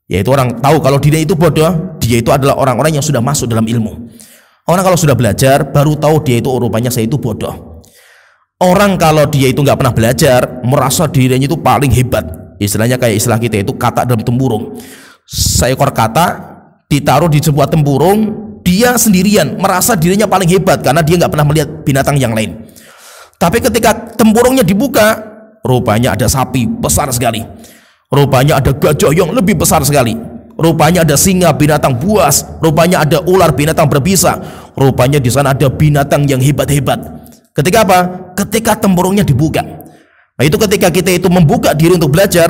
yaitu orang tahu kalau dirinya itu bodoh, dia itu adalah orang-orang yang sudah masuk dalam ilmu. Orang kalau sudah belajar baru tahu dia itu rupanya saya itu bodoh. Orang kalau dia itu nggak pernah belajar merasa dirinya itu paling hebat. Istilahnya kayak istilah kita itu kata dalam tempurung. Seekor kata ditaruh di sebuah tempurung, dia sendirian merasa dirinya paling hebat karena dia nggak pernah melihat binatang yang lain. Tapi ketika tempurungnya dibuka, rupanya ada sapi besar sekali, rupanya ada gajah yang lebih besar sekali, rupanya ada singa binatang buas, rupanya ada ular binatang berbisa, rupanya di sana ada binatang yang hebat-hebat. Ketika apa? Ketika tempurungnya dibuka. Nah itu ketika kita itu membuka diri untuk belajar,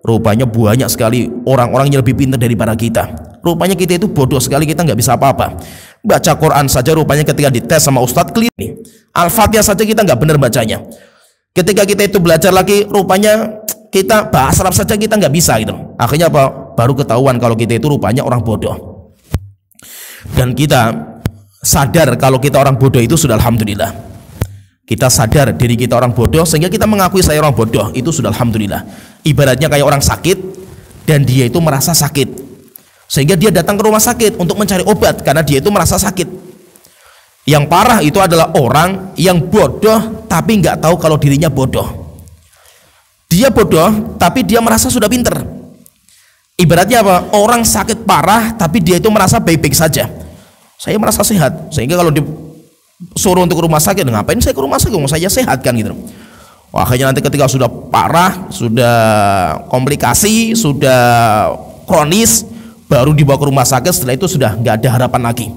rupanya banyak sekali orang-orang yang lebih pintar daripada kita. Rupanya kita itu bodoh sekali, kita nggak bisa apa-apa. Baca Quran saja rupanya ketika dites sama Ustadz clear. Al-Fatihah saja kita nggak benar bacanya. Ketika kita itu belajar lagi, rupanya kita bahasa Arab saja kita nggak bisa gitu. Akhirnya apa? Baru ketahuan kalau kita itu rupanya orang bodoh. Dan kita sadar kalau kita orang bodoh itu sudah alhamdulillah. Kita sadar diri kita orang bodoh sehingga kita mengakui saya orang bodoh, itu sudah alhamdulillah. Ibaratnya kayak orang sakit dan dia itu merasa sakit, sehingga dia datang ke rumah sakit untuk mencari obat karena dia itu merasa sakit. Yang parah itu adalah orang yang bodoh tapi nggak tahu kalau dirinya bodoh. Dia bodoh tapi dia merasa sudah pinter. Ibaratnya apa? Orang sakit parah tapi dia itu merasa baik-baik saja. Saya merasa sehat, sehingga kalau disuruh untuk ke rumah sakit, ngapain saya ke rumah sakit? Saya sehat kan gitu. Wah, akhirnya nanti ketika sudah parah, sudah komplikasi, sudah kronis, baru dibawa ke rumah sakit. Setelah itu sudah nggak ada harapan lagi.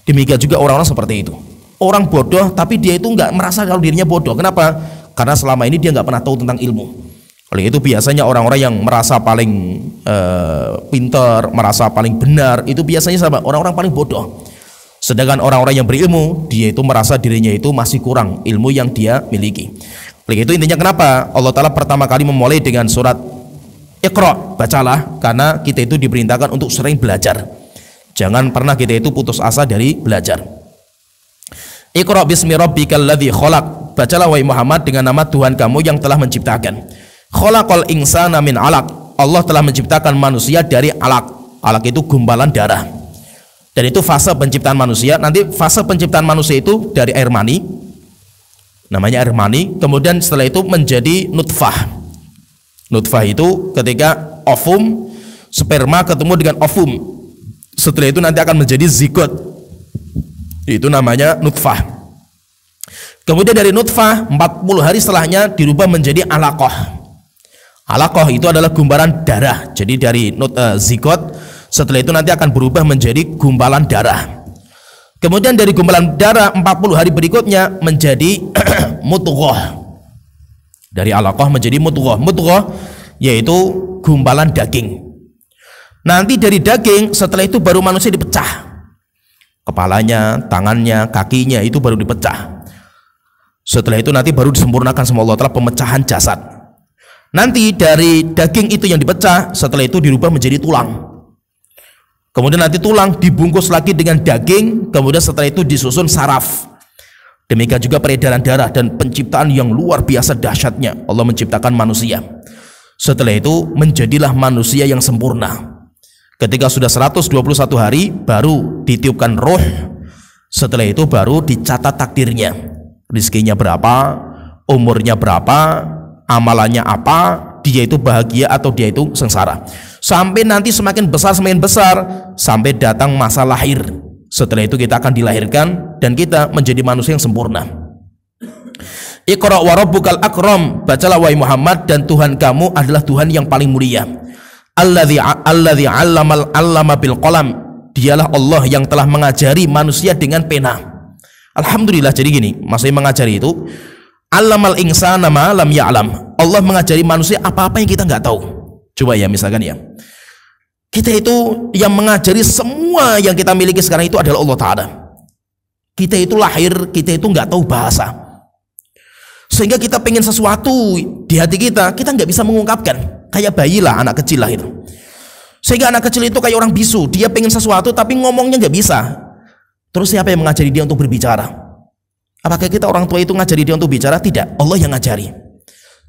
Demikian juga orang-orang seperti itu. Orang bodoh tapi dia itu nggak merasa kalau dirinya bodoh. Kenapa? Karena selama ini dia nggak pernah tahu tentang ilmu. Oleh itu biasanya orang-orang yang merasa paling pintar, merasa paling benar, itu biasanya sama orang-orang paling bodoh. Sedangkan orang-orang yang berilmu, dia itu merasa dirinya itu masih kurang ilmu yang dia miliki. Oleh itu intinya kenapa Allah Ta'ala pertama kali memulai dengan surat Iqra, bacalah, karena kita itu diperintahkan untuk sering belajar. Jangan pernah kita itu putus asa dari belajar. Iqra bismi rabbikal ladzi khalaq, bacalah wahai Muhammad dengan nama Tuhan kamu yang telah menciptakan. Khalaqal insana min 'alaq, Allah telah menciptakan manusia dari alaq. Alaq itu gumpalan darah. Dan itu fase penciptaan manusia. Nanti fase penciptaan manusia itu dari air mani, namanya air mani. Kemudian setelah itu menjadi nutfah. Nutfah itu ketika ovum, sperma ketemu dengan ovum. Setelah itu nanti akan menjadi zigot. Itu namanya nutfah. Kemudian dari nutfah 40 hari setelahnya dirubah menjadi alaqah. Alaqah itu adalah gumpalan darah. Jadi dari zigot, setelah itu nanti akan berubah menjadi gumpalan darah. Kemudian dari gumpalan darah 40 hari berikutnya menjadi mudghah. Dari alaqah menjadi mudghah. Mudghah yaitu gumpalan daging. Nanti dari daging setelah itu baru manusia dipecah. Kepalanya, tangannya, kakinya itu baru dipecah. Setelah itu nanti baru disempurnakan sama Allah Ta'ala pemecahan jasad. Nanti dari daging itu yang dipecah, setelah itu dirubah menjadi tulang. Kemudian nanti tulang dibungkus lagi dengan daging, kemudian setelah itu disusun saraf. Demikian juga peredaran darah dan penciptaan yang luar biasa dahsyatnya. Allah menciptakan manusia. Setelah itu menjadilah manusia yang sempurna. Ketika sudah 121 hari baru ditiupkan roh. Setelah itu baru dicatat takdirnya. Rizkinya berapa, umurnya berapa, amalannya apa, dia itu bahagia atau dia itu sengsara. Sampai nanti semakin besar sampai datang masa lahir. Setelah itu kita akan dilahirkan dan kita menjadi manusia yang sempurna. Iqra wa rabbukal akram, bacalah wahai Muhammad, dan Tuhan kamu adalah Tuhan yang paling mulia. Alladzi 'allama bil qalam, dialah Allah yang telah mengajari manusia dengan pena. Alhamdulillah. Jadi gini, maksudnya mengajari itu allamal insana ma lam ya'lam. Allah mengajari manusia apa-apa yang kita nggak tahu. Coba ya, misalkan ya, kita itu yang mengajari semua yang kita miliki sekarang itu adalah Allah Ta'ala. Kita itu lahir, kita itu nggak tahu bahasa, sehingga kita pengen sesuatu di hati kita nggak bisa mengungkapkan. Kayak bayi lah, anak kecil lahir. Sehingga anak kecil itu kayak orang bisu, dia pengen sesuatu tapi ngomongnya nggak bisa. Terus siapa yang mengajari dia untuk berbicara? Apakah kita orang tua itu ngajari dia untuk bicara? Tidak, Allah yang ngajari.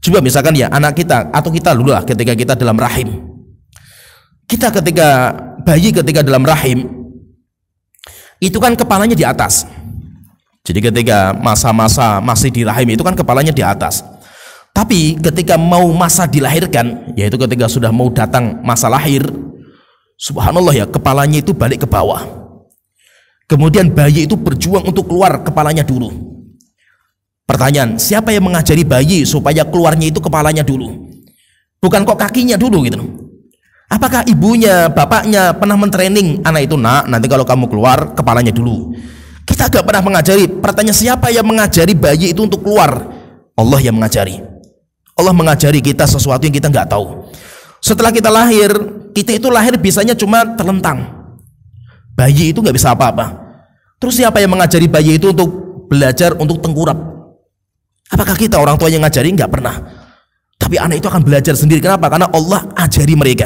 Coba misalkan ya, anak kita atau kita dulu lah ketika kita dalam rahim. Kita ketika bayi ketika dalam rahim itu kan kepalanya di atas. Jadi ketika masa-masa masih di rahim itu kan kepalanya di atas. Tapi ketika mau masa dilahirkan, yaitu ketika sudah mau datang masa lahir, subhanallah ya, kepalanya itu balik ke bawah. Kemudian bayi itu berjuang untuk keluar kepalanya dulu. Pertanyaan, siapa yang mengajari bayi supaya keluarnya itu kepalanya dulu? Bukan kok kakinya dulu gitu. Apakah ibunya, bapaknya pernah mentraining anak itu, nak, nanti kalau kamu keluar kepalanya dulu? Kita gak pernah mengajari. Pertanyaan, siapa yang mengajari bayi itu untuk keluar? Allah yang mengajari. Allah mengajari kita sesuatu yang kita nggak tahu. Setelah kita lahir, kita itu lahir bisanya cuma terlentang. Bayi itu nggak bisa apa-apa. Terus siapa yang mengajari bayi itu untuk belajar untuk tengkurap? Apakah kita orang tua yang ngajari? Nggak pernah. Tapi anak itu akan belajar sendiri. Kenapa? Karena Allah ajari mereka.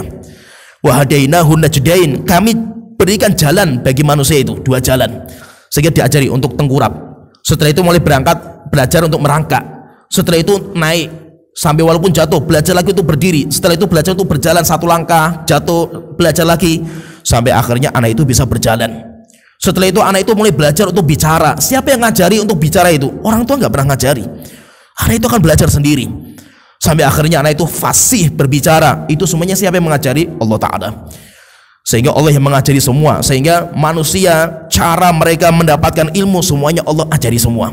Wa hadainahu najdain, kami berikan jalan bagi manusia itu, dua jalan, sehingga diajari untuk tengkurap. Setelah itu mulai berangkat, belajar untuk merangkak. Setelah itu naik, sampai walaupun jatuh, belajar lagi untuk berdiri. Setelah itu belajar untuk berjalan satu langkah, jatuh, belajar lagi, sampai akhirnya anak itu bisa berjalan. Setelah itu anak itu mulai belajar untuk bicara. Siapa yang ngajari untuk bicara itu? Orang tua nggak pernah ngajari. Anak itu akan belajar sendiri. Sampai akhirnya anak itu fasih berbicara. Itu semuanya siapa yang mengajari? Allah Ta'ala. Sehingga Allah yang mengajari semua. Sehingga manusia, cara mereka mendapatkan ilmu, semuanya Allah ajari semua.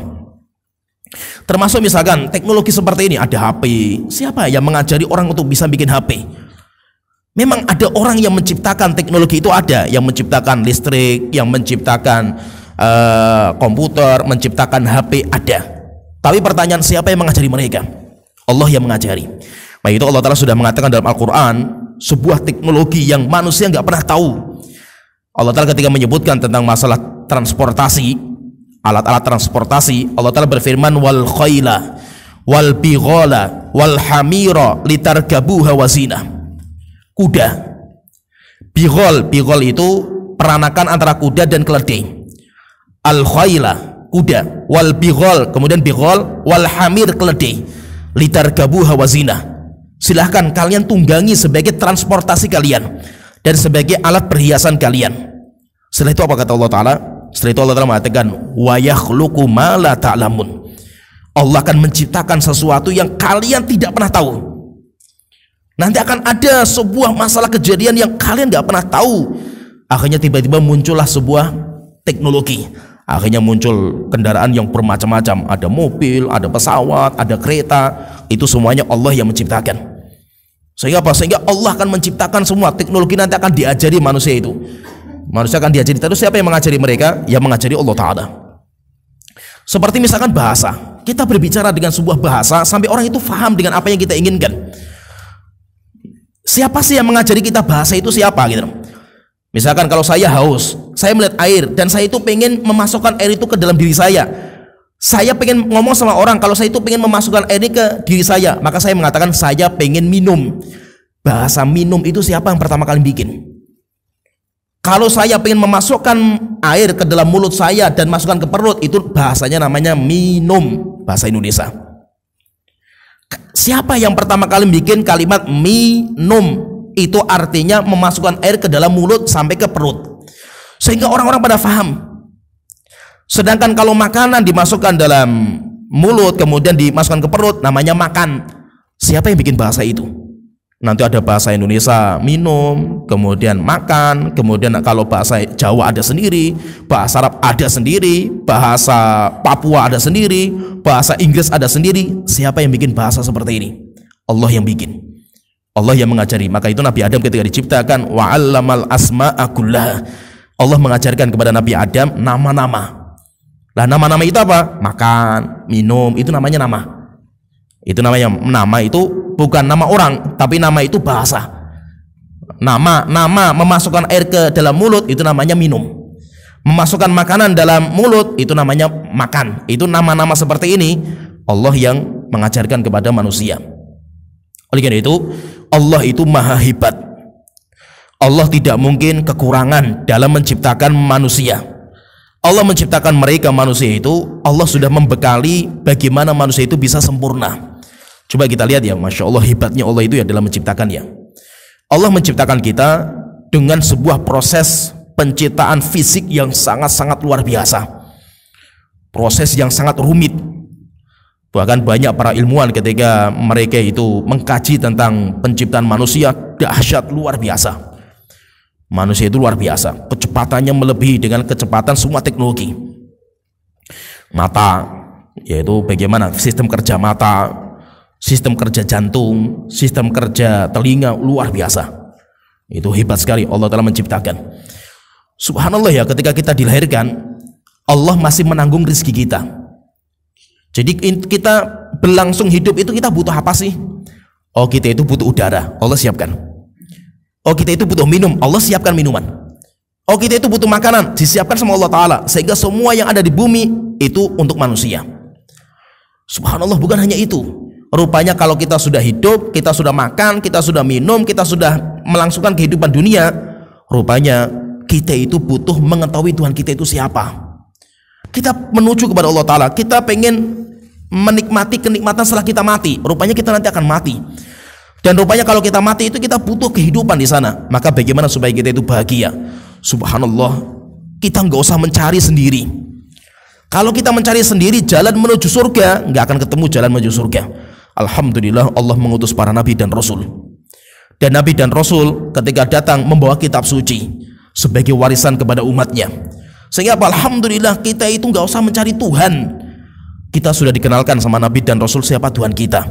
Termasuk misalkan teknologi seperti ini, ada HP. Siapa yang mengajari orang untuk bisa bikin HP? Memang ada orang yang menciptakan teknologi itu, ada yang menciptakan listrik, yang menciptakan komputer, menciptakan HP, ada. Tapi pertanyaan, siapa yang mengajari mereka? Allah yang mengajari. Nah itu Allah Ta'ala sudah mengatakan dalam Al-Quran, sebuah teknologi yang manusia nggak pernah tahu. Allah Ta'ala ketika menyebutkan tentang masalah transportasi, alat-alat transportasi, Allah Ta'ala berfirman, wal khayla wal bighala wal hamira litarkabuha wazina. Kuda, bighol itu peranakan antara kuda dan keledai. Al khayla kuda, wal bighol, kemudian bighol, wal hamir keledai, litarkabuha wazina. Silahkan kalian tunggangi sebagai transportasi kalian dan sebagai alat perhiasan kalian. Setelah itu apa kata Allah Ta'ala? Setelah itu Allah Ta'ala mengatakan, wa yakhluqu ma la ta'lamun. Allah akan menciptakan sesuatu yang kalian tidak pernah tahu. Nanti akan ada sebuah masalah kejadian yang kalian tidak pernah tahu. Akhirnya tiba-tiba muncullah sebuah teknologi. Akhirnya muncul kendaraan yang bermacam-macam. Ada mobil, ada pesawat, ada kereta. Itu semuanya Allah yang menciptakan. Sehingga apa? Sehingga Allah akan menciptakan semua teknologi, nanti akan diajari manusia itu. Manusia akan diajari. Terus siapa yang mengajari mereka? Yang mengajari Allah Ta'ala. Seperti misalkan bahasa, kita berbicara dengan sebuah bahasa sampai orang itu faham dengan apa yang kita inginkan. Siapa sih yang mengajari kita bahasa itu siapa gitu? Misalkan kalau saya haus, saya melihat air dan saya itu pengen memasukkan air itu ke dalam diri saya. Saya pengen ngomong sama orang, kalau saya itu pengen memasukkan air ini ke diri saya, maka saya mengatakan saya pengen minum. Bahasa minum itu siapa yang pertama kali bikin? Kalau saya pengen memasukkan air ke dalam mulut saya dan masukkan ke perut, itu bahasanya namanya minum, bahasa Indonesia. Siapa yang pertama kali bikin kalimat minum? Itu artinya memasukkan air ke dalam mulut sampai ke perut, sehingga orang-orang pada faham. Sedangkan kalau makanan dimasukkan dalam mulut kemudian dimasukkan ke perut, namanya makan. Siapa yang bikin bahasa itu? Nanti ada bahasa Indonesia minum, kemudian makan, kemudian kalau bahasa Jawa ada sendiri, bahasa Arab ada sendiri, bahasa Papua ada sendiri, bahasa Inggris ada sendiri. Siapa yang bikin bahasa seperti ini? Allah yang bikin, Allah yang mengajari. Maka itu Nabi Adam ketika diciptakan, wa'allamal asma'a kullaha, Allah mengajarkan kepada Nabi Adam nama-nama. Lah nama-nama itu apa? Makan, minum, itu namanya nama. Itu namanya nama, itu bukan nama orang, tapi nama itu bahasa. Nama memasukkan air ke dalam mulut itu namanya minum. Memasukkan makanan dalam mulut itu namanya makan. Itu nama-nama seperti ini Allah yang mengajarkan kepada manusia. Oleh karena itu Allah itu maha hebat. Allah tidak mungkin kekurangan dalam menciptakan manusia. Allah menciptakan mereka manusia itu, Allah sudah membekali bagaimana manusia itu bisa sempurna. Coba kita lihat ya, Masya Allah hebatnya Allah itu ya dalam menciptakannya. Allah menciptakan kita dengan sebuah proses penciptaan fisik yang sangat-sangat luar biasa. Proses yang sangat rumit. Bahkan banyak para ilmuwan ketika mereka itu mengkaji tentang penciptaan manusia, dahsyat luar biasa. Manusia itu luar biasa, kecepatannya melebihi dengan kecepatan semua teknologi. Mata, yaitu bagaimana sistem kerja mata, sistem kerja jantung, sistem kerja telinga, luar biasa. Itu hebat sekali Allah telah menciptakan. Subhanallah ya, ketika kita dilahirkan, Allah masih menanggung rezeki kita. Jadi kita berlangsung hidup itu kita butuh apa sih? Oh, kita itu butuh udara, Allah siapkan. Oh, kita itu butuh minum, Allah siapkan minuman. Oh, kita itu butuh makanan, disiapkan sama Allah Ta'ala. Sehingga semua yang ada di bumi itu untuk manusia. Subhanallah, bukan hanya itu. Rupanya kalau kita sudah hidup, kita sudah makan, kita sudah minum, kita sudah melangsungkan kehidupan dunia, rupanya kita itu butuh mengetahui Tuhan kita itu siapa. Kita menuju kepada Allah Ta'ala, kita pengen menikmati kenikmatan setelah kita mati. Rupanya kita nanti akan mati. Dan rupanya kalau kita mati itu kita butuh kehidupan di sana. Maka bagaimana supaya kita itu bahagia? Subhanallah, kita nggak usah mencari sendiri. Kalau kita mencari sendiri jalan menuju surga, nggak akan ketemu jalan menuju surga. Alhamdulillah Allah mengutus para nabi dan rasul. Dan nabi dan rasul ketika datang membawa kitab suci sebagai warisan kepada umatnya. Sehingga alhamdulillah kita itu nggak usah mencari Tuhan. Kita sudah dikenalkan sama nabi dan rasul siapa Tuhan kita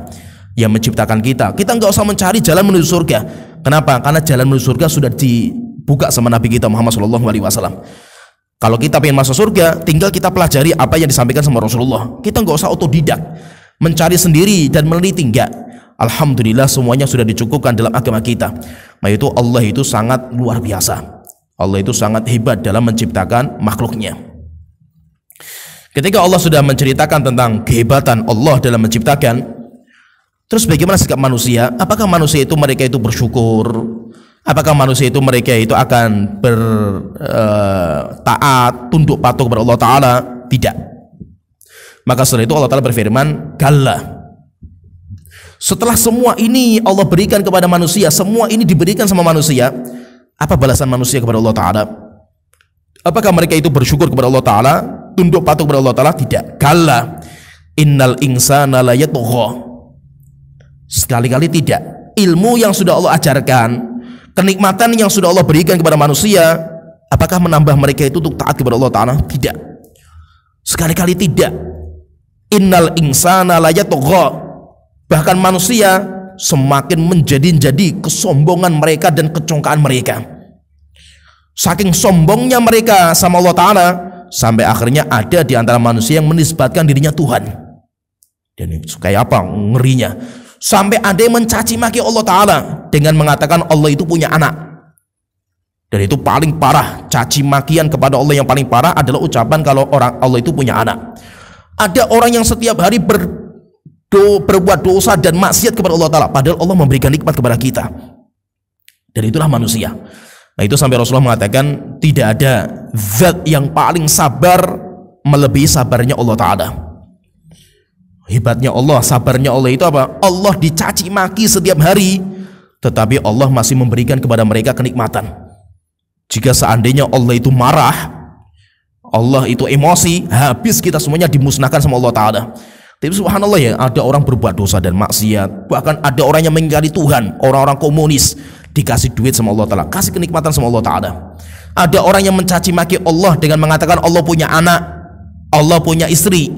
yang menciptakan kita. Kita nggak usah mencari jalan menuju surga. Kenapa? Karena jalan menuju surga sudah dibuka sama Nabi kita Muhammad SAW. Kalau kita pengen masuk surga, tinggal kita pelajari apa yang disampaikan sama Rasulullah. Kita nggak usah otodidak, mencari sendiri dan meneliti, enggak. Alhamdulillah semuanya sudah dicukupkan dalam agama kita. Nah itu Allah itu sangat luar biasa. Allah itu sangat hebat dalam menciptakan makhluknya. Ketika Allah sudah menceritakan tentang kehebatan Allah dalam menciptakan, terus bagaimana sikap manusia? Apakah manusia itu mereka itu bersyukur? Apakah manusia itu mereka itu akan taat, tunduk patuh kepada Allah Ta'ala? Tidak. Maka setelah itu Allah Ta'ala berfirman, kalla. Setelah semua ini Allah berikan kepada manusia, semua ini diberikan sama manusia, apa balasan manusia kepada Allah Ta'ala? Apakah mereka itu bersyukur kepada Allah Ta'ala, tunduk patuh kepada Allah Ta'ala? Tidak. Kalla innal insana la yatgha. Sekali-kali tidak. Ilmu yang sudah Allah ajarkan, kenikmatan yang sudah Allah berikan kepada manusia, apakah menambah mereka itu untuk taat kepada Allah Ta'ala? Tidak. Sekali-kali tidak. Innal insana la yatgha. Bahkan manusia semakin menjadi kesombongan mereka dan kecongkaan mereka. Saking sombongnya mereka sama Allah Ta'ala, sampai akhirnya ada di antara manusia yang menisbatkan dirinya Tuhan. Dan itu kayak apa ngerinya, sampai ada yang mencaci maki Allah Ta'ala dengan mengatakan Allah itu punya anak. Dan itu paling parah, caci makian kepada Allah yang paling parah adalah ucapan kalau orang Allah itu punya anak. Ada orang yang setiap hari berbuat dosa dan maksiat kepada Allah Ta'ala, padahal Allah memberikan nikmat kepada kita. Dan itulah manusia. Nah itu sampai Rasulullah mengatakan tidak ada zat yang paling sabar melebihi sabarnya Allah Ta'ala. Hebatnya Allah, sabarnya Allah itu apa? Allah dicaci maki setiap hari, tetapi Allah masih memberikan kepada mereka kenikmatan. Jika seandainya Allah itu marah, Allah itu emosi, habis kita semuanya dimusnahkan sama Allah Ta'ala. Tapi subhanallah ya, ada orang berbuat dosa dan maksiat, bahkan ada orang yang mengingkari Tuhan, orang-orang komunis, dikasih duit sama Allah Ta'ala, kasih kenikmatan sama Allah Ta'ala. Ada orang yang mencaci maki Allah dengan mengatakan Allah punya anak, Allah punya istri.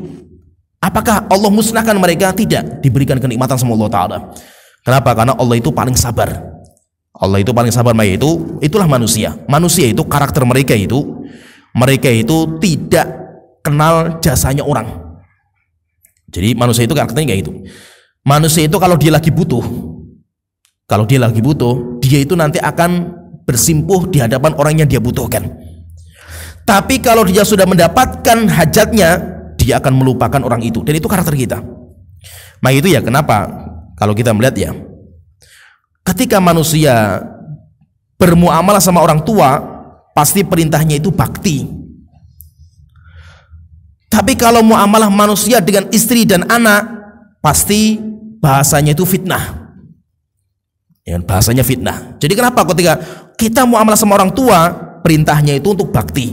Apakah Allah musnahkan mereka? Tidak, diberikan kenikmatan sama Allah Ta'ala. Kenapa? Karena Allah itu paling sabar. Allah itu paling sabar. Itulah manusia. Manusia itu karakter mereka itu tidak kenal jasanya orang. Jadi manusia itu karakternya kayak itu. Manusia itu kalau dia lagi butuh, dia itu nanti akan bersimpuh di hadapan orang yang dia butuhkan. Tapi kalau dia sudah mendapatkan hajatnya, dia akan melupakan orang itu. Dan itu karakter kita. Nah itu ya kenapa kalau kita melihat ya, ketika manusia bermuamalah sama orang tua, pasti perintahnya itu bakti. Tapi kalau muamalah manusia dengan istri dan anak, pasti bahasanya itu fitnah. Ya, bahasanya fitnah. Jadi kenapa ketika kita muamalah sama orang tua, perintahnya itu untuk bakti.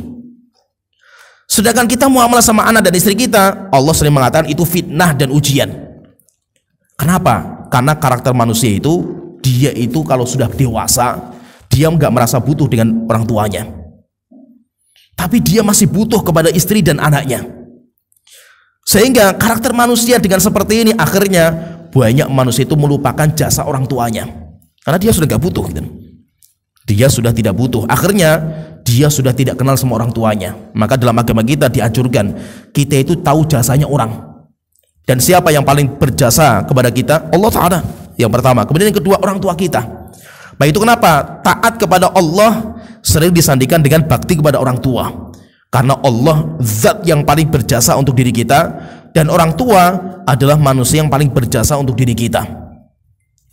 Sedangkan kita muamalah sama anak dan istri kita, Allah sering mengatakan itu fitnah dan ujian. Kenapa? Karena karakter manusia itu, dia itu kalau sudah dewasa, dia nggak merasa butuh dengan orang tuanya, tapi dia masih butuh kepada istri dan anaknya. Sehingga karakter manusia dengan seperti ini, akhirnya banyak manusia itu melupakan jasa orang tuanya, karena dia sudah nggak butuh gitu. Dia sudah tidak butuh, akhirnya dia sudah tidak kenal sama orang tuanya. Maka dalam agama kita dianjurkan kita itu tahu jasanya orang. Dan siapa yang paling berjasa kepada kita? Allah Ta'ala yang pertama. Kemudian yang kedua, orang tua kita. Nah itu kenapa taat kepada Allah sering disandikan dengan bakti kepada orang tua, karena Allah zat yang paling berjasa untuk diri kita, dan orang tua adalah manusia yang paling berjasa untuk diri kita.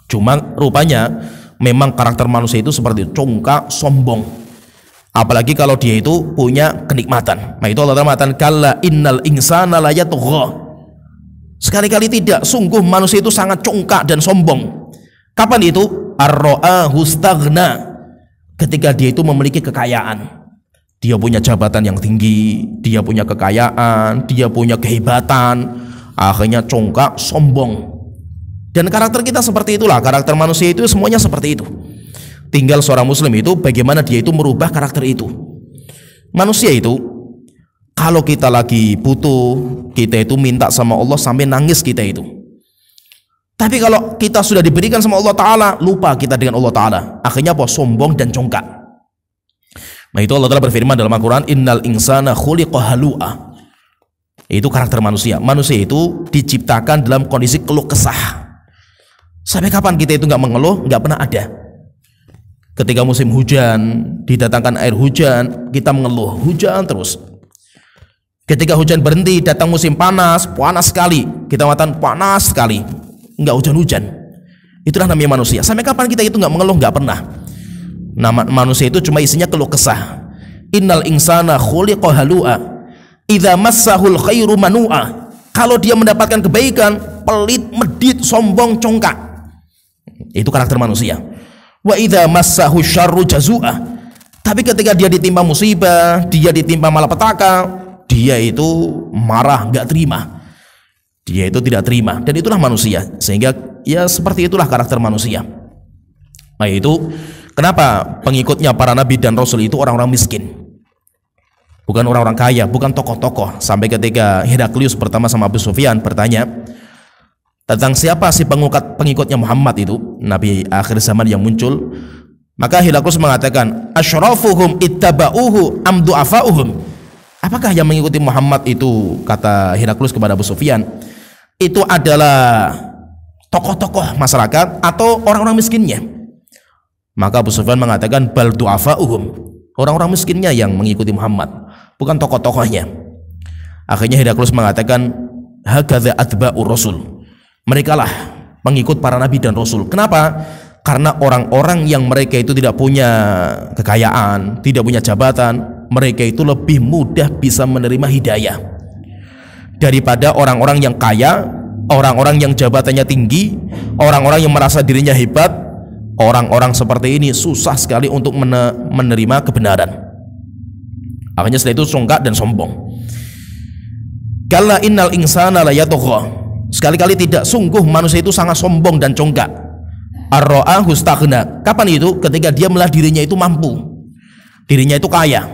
Cuma rupanya memang karakter manusia itu seperti congkak, sombong, apalagi kalau dia itu punya kenikmatan. Nah itu Allah Ta'ala mengatakan kalla innal insana la yatgha. Sekali-kali tidak, sungguh manusia itu sangat congkak dan sombong. Kapan itu? Ar-ra'ahu staghna, ketika dia itu memiliki kekayaan. Dia punya jabatan yang tinggi, dia punya kekayaan, dia punya kehebatan, akhirnya congkak, sombong. Dan karakter kita seperti itulah, karakter manusia itu semuanya seperti itu. Tinggal seorang muslim itu bagaimana dia itu merubah karakter itu. Manusia itu kalau kita lagi butuh, kita itu minta sama Allah sampai nangis kita itu. Tapi kalau kita sudah diberikan sama Allah Ta'ala, lupa kita dengan Allah Ta'ala, akhirnya apa? Sombong dan congkak. Nah itu Allah Ta'ala berfirman dalam Al-Quran, innal insana khuliqa halu'a. Itu karakter manusia. Manusia itu diciptakan dalam kondisi keluh kesah. Sampai kapan kita itu nggak mengeluh? Nggak pernah ada. Ketika musim hujan, didatangkan air hujan, kita mengeluh, hujan terus. Ketika hujan berhenti, datang musim panas, panas sekali, kita mengatakan panas sekali, nggak hujan-hujan. Itulah namanya manusia. Sampai kapan kita itu nggak mengeluh? Nggak pernah. Nama manusia itu cuma isinya keluh kesah. Innal insana khuliqa halu'a idza massahul khairu manu'a. Kalau dia mendapatkan kebaikan, pelit, medit, sombong, congkak. Itu karakter manusia. Wa idza massahu syarru jazu'a. Tapi ketika dia ditimpa musibah, dia ditimpa malapetaka, dia itu marah, nggak terima. Dia itu tidak terima. Dan itulah manusia. Sehingga ya seperti itulah karakter manusia. Nah itu kenapa pengikutnya para nabi dan rasul itu orang-orang miskin, bukan orang-orang kaya, bukan tokoh-tokoh. Sampai ketika Heraklius pertama sama Abu Sufyan bertanya, tentang siapa si pengikutnya Muhammad itu, nabi akhir zaman yang muncul, maka Hiraklus mengatakan, asyrafuhum ittaba'uhu am du'afa'uhum. Apakah yang mengikuti Muhammad itu, kata Hiraklus kepada Abu Sufyan, itu adalah tokoh-tokoh masyarakat atau orang-orang miskinnya? Maka Abu Sufyan mengatakan, bal du'afa'uhum, orang-orang miskinnya yang mengikuti Muhammad, bukan tokoh-tokohnya. Akhirnya Hiraklus mengatakan, hakadza atba'ur rasul, mereka lah pengikut para nabi dan rasul. Kenapa? Karena orang-orang yang mereka itu tidak punya kekayaan, tidak punya jabatan, mereka itu lebih mudah bisa menerima hidayah daripada orang-orang yang kaya, orang-orang yang jabatannya tinggi, orang-orang yang merasa dirinya hebat. Orang-orang seperti ini susah sekali untuk menerima kebenaran. Akhirnya setelah itu songkak dan sombong. Kalla innal insana la yatgha, sekali-kali tidak, sungguh manusia itu sangat sombong dan congkak. Ar-ra'ahu staghna, kapan itu? Ketika dia melihat dirinya itu mampu, dirinya itu kaya,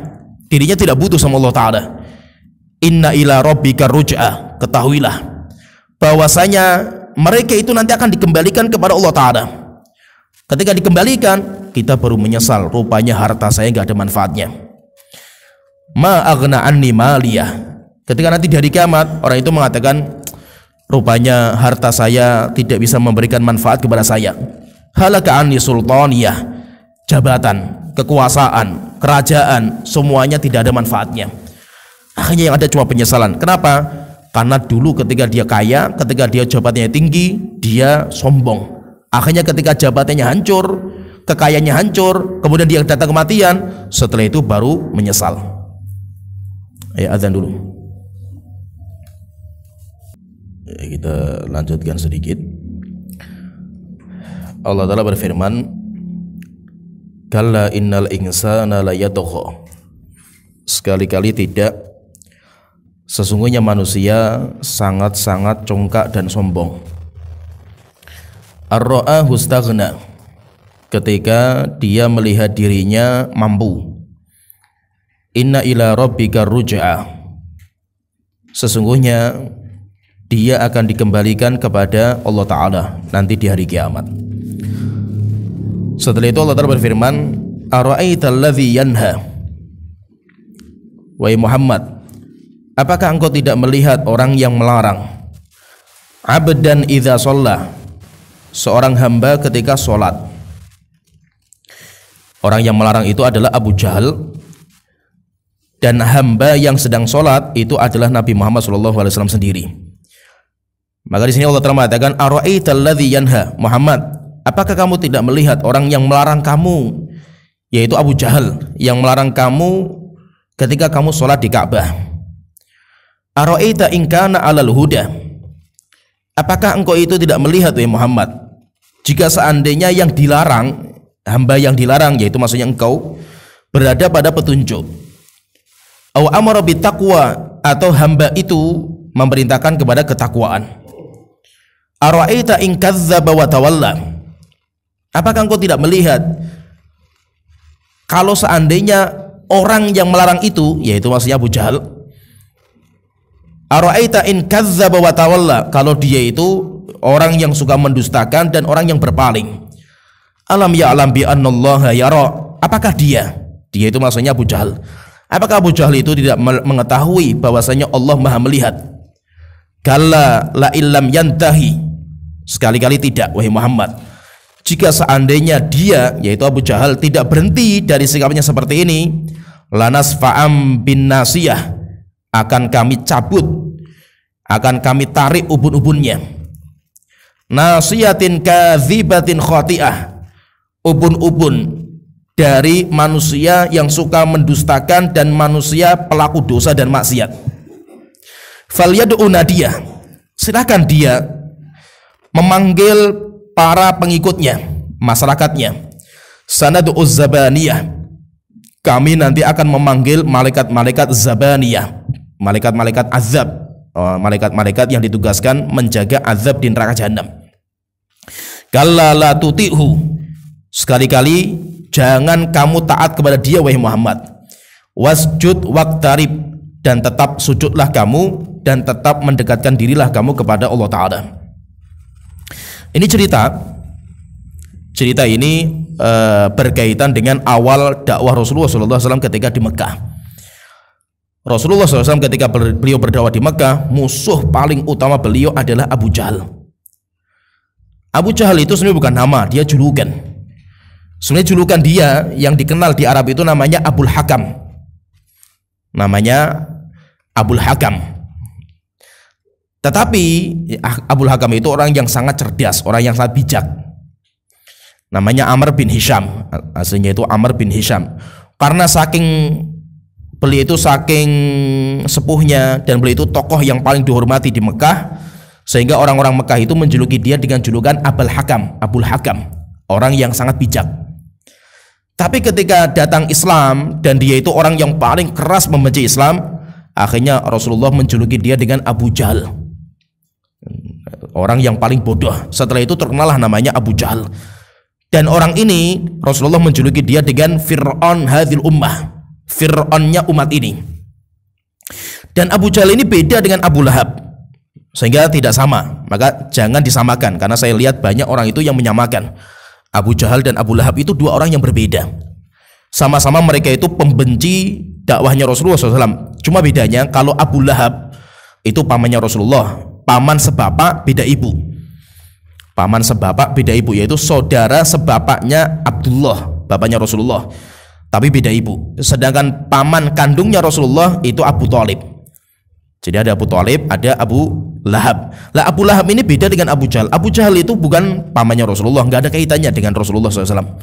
dirinya tidak butuh sama Allah Ta'ala. Inna ila rabbika ruj'a, ketahuilah bahwasanya mereka itu nanti akan dikembalikan kepada Allah Ta'ala. Ketika dikembalikan, kita baru menyesal, rupanya harta saya nggak ada manfaatnya. Ma aghna anni maliyah, ketika nanti di hari kiamat orang itu mengatakan, rupanya harta saya tidak bisa memberikan manfaat kepada saya. Halaka anni sultaniyah, jabatan, kekuasaan, kerajaan, semuanya tidak ada manfaatnya. Akhirnya yang ada cuma penyesalan. Kenapa? Karena dulu ketika dia kaya, ketika dia jabatannya tinggi, dia sombong. Akhirnya ketika jabatannya hancur, kekayaannya hancur, kemudian dia datang kematian, setelah itu baru menyesal. Ayo azan dulu. Kita lanjutkan sedikit. Allah Ta'ala berfirman, kalla innal insana la yatgha, sekali-kali tidak, sesungguhnya manusia sangat-sangat congkak dan sombong. Ar-ra'ahu staghna, ketika dia melihat dirinya mampu. Inna ila rabbika ruj'a, sesungguhnya dia akan dikembalikan kepada Allah Ta'ala nanti di hari kiamat. Setelah itu Allah Ta'ala berfirman, ara'aital ladzi yanha, wahai Muhammad, apakah engkau tidak melihat orang yang melarang, abdan idza shalla, seorang hamba ketika sholat. Orang yang melarang itu adalah Abu Jahal, dan hamba yang sedang sholat itu adalah Nabi Muhammad SAW sendiri. Maka di sini Allah Ta'ala mengatakan, ara'aital ladzi yanha, Muhammad, apakah kamu tidak melihat orang yang melarang kamu, yaitu Abu Jahal, yang melarang kamu ketika kamu sholat di Ka'bah. Ara'aita in kana 'alal huda, apakah engkau itu tidak melihat, wahai Muhammad, jika seandainya yang dilarang, hamba yang dilarang, yaitu maksudnya engkau, berada pada petunjuk. Aw amara bittaqwa, atau hamba itu memerintahkan kepada ketakwaan. Ara'aita in kadzdzaba wa tawalla, apakah engkau tidak melihat kalau seandainya orang yang melarang itu, yaitu maksudnya Abu Jahal, ara'aita in kadzdzaba wa tawalla, kalau dia itu orang yang suka mendustakan dan orang yang berpaling. Alam ya'lam bi annallaha yara, apakah dia itu maksudnya Abu Jahal, apakah Abu Jahal itu tidak mengetahui bahwasanya Allah Maha melihat? Kalla la illam yantahi, sekali-kali tidak, wahai Muhammad, jika seandainya dia, yaitu Abu Jahal, tidak berhenti dari sikapnya seperti ini, lanas fa'am bin nasiyah, akan kami cabut, akan kami tarik ubun-ubunnya. Nasiyatin kadzibatin khati'ah, ubun-ubun dari manusia yang suka mendustakan dan manusia pelaku dosa dan maksiat. Falyad'u nadiyah, silakan dia memanggil para pengikutnya, masyarakatnya. Sanad'uz zabaniyah, kami nanti akan memanggil malaikat-malaikat zabaniyah, malaikat-malaikat azab, malaikat-malaikat yang ditugaskan menjaga azab di neraka jahanam. Kalla la tuti'hu, sekali-kali jangan kamu taat kepada dia, wahai Muhammad. Wasjud waqtarib, dan tetap sujudlah kamu dan tetap mendekatkan dirilah kamu kepada Allah Ta'ala. Ini cerita ini berkaitan dengan awal dakwah Rasulullah SAW ketika di Mekah. Rasulullah SAW ketika beliau berdakwah di Mekah, musuh paling utama beliau adalah Abu Jahal. Abu Jahal itu sebenarnya bukan nama, dia julukan. Sebenarnya julukan dia yang dikenal di Arab itu namanya Abul Hakam. Namanya Abul Hakam. Tetapi Abul Hakam itu orang yang sangat cerdas, orang yang sangat bijak. Namanya Amr bin Hisham. Aslinya itu Amr bin Hisham. Karena beliau itu saking sepuhnya dan beliau itu tokoh yang paling dihormati di Mekah, sehingga orang-orang Mekah itu menjuluki dia dengan julukan Abul Hakam, orang yang sangat bijak. Tapi ketika datang Islam dan dia itu orang yang paling keras membenci Islam, akhirnya Rasulullah menjuluki dia dengan Abu Jahal, orang yang paling bodoh. Setelah itu terkenallah namanya Abu Jahal. Dan orang ini Rasulullah menjuluki dia dengan Fir'aun hadhil ummah, Fir'aunnya umat ini. Dan Abu Jahal ini beda dengan Abu Lahab, sehingga tidak sama. Maka jangan disamakan, karena saya lihat banyak orang itu yang menyamakan. Abu Jahal dan Abu Lahab itu dua orang yang berbeda. Sama-sama mereka itu pembenci dakwahnya Rasulullah SAW. Cuma bedanya kalau Abu Lahab itu pamannya Rasulullah, paman sebapak beda ibu. Paman sebapak beda ibu, yaitu saudara sebapaknya Abdullah, bapaknya Rasulullah, tapi beda ibu. Sedangkan paman kandungnya Rasulullah itu Abu Thalib. Jadi ada Abu Thalib, ada Abu Lahab. Lah Abu Lahab ini beda dengan Abu Jahal. Abu Jahal itu bukan pamannya Rasulullah, nggak ada kaitannya dengan Rasulullah SAW.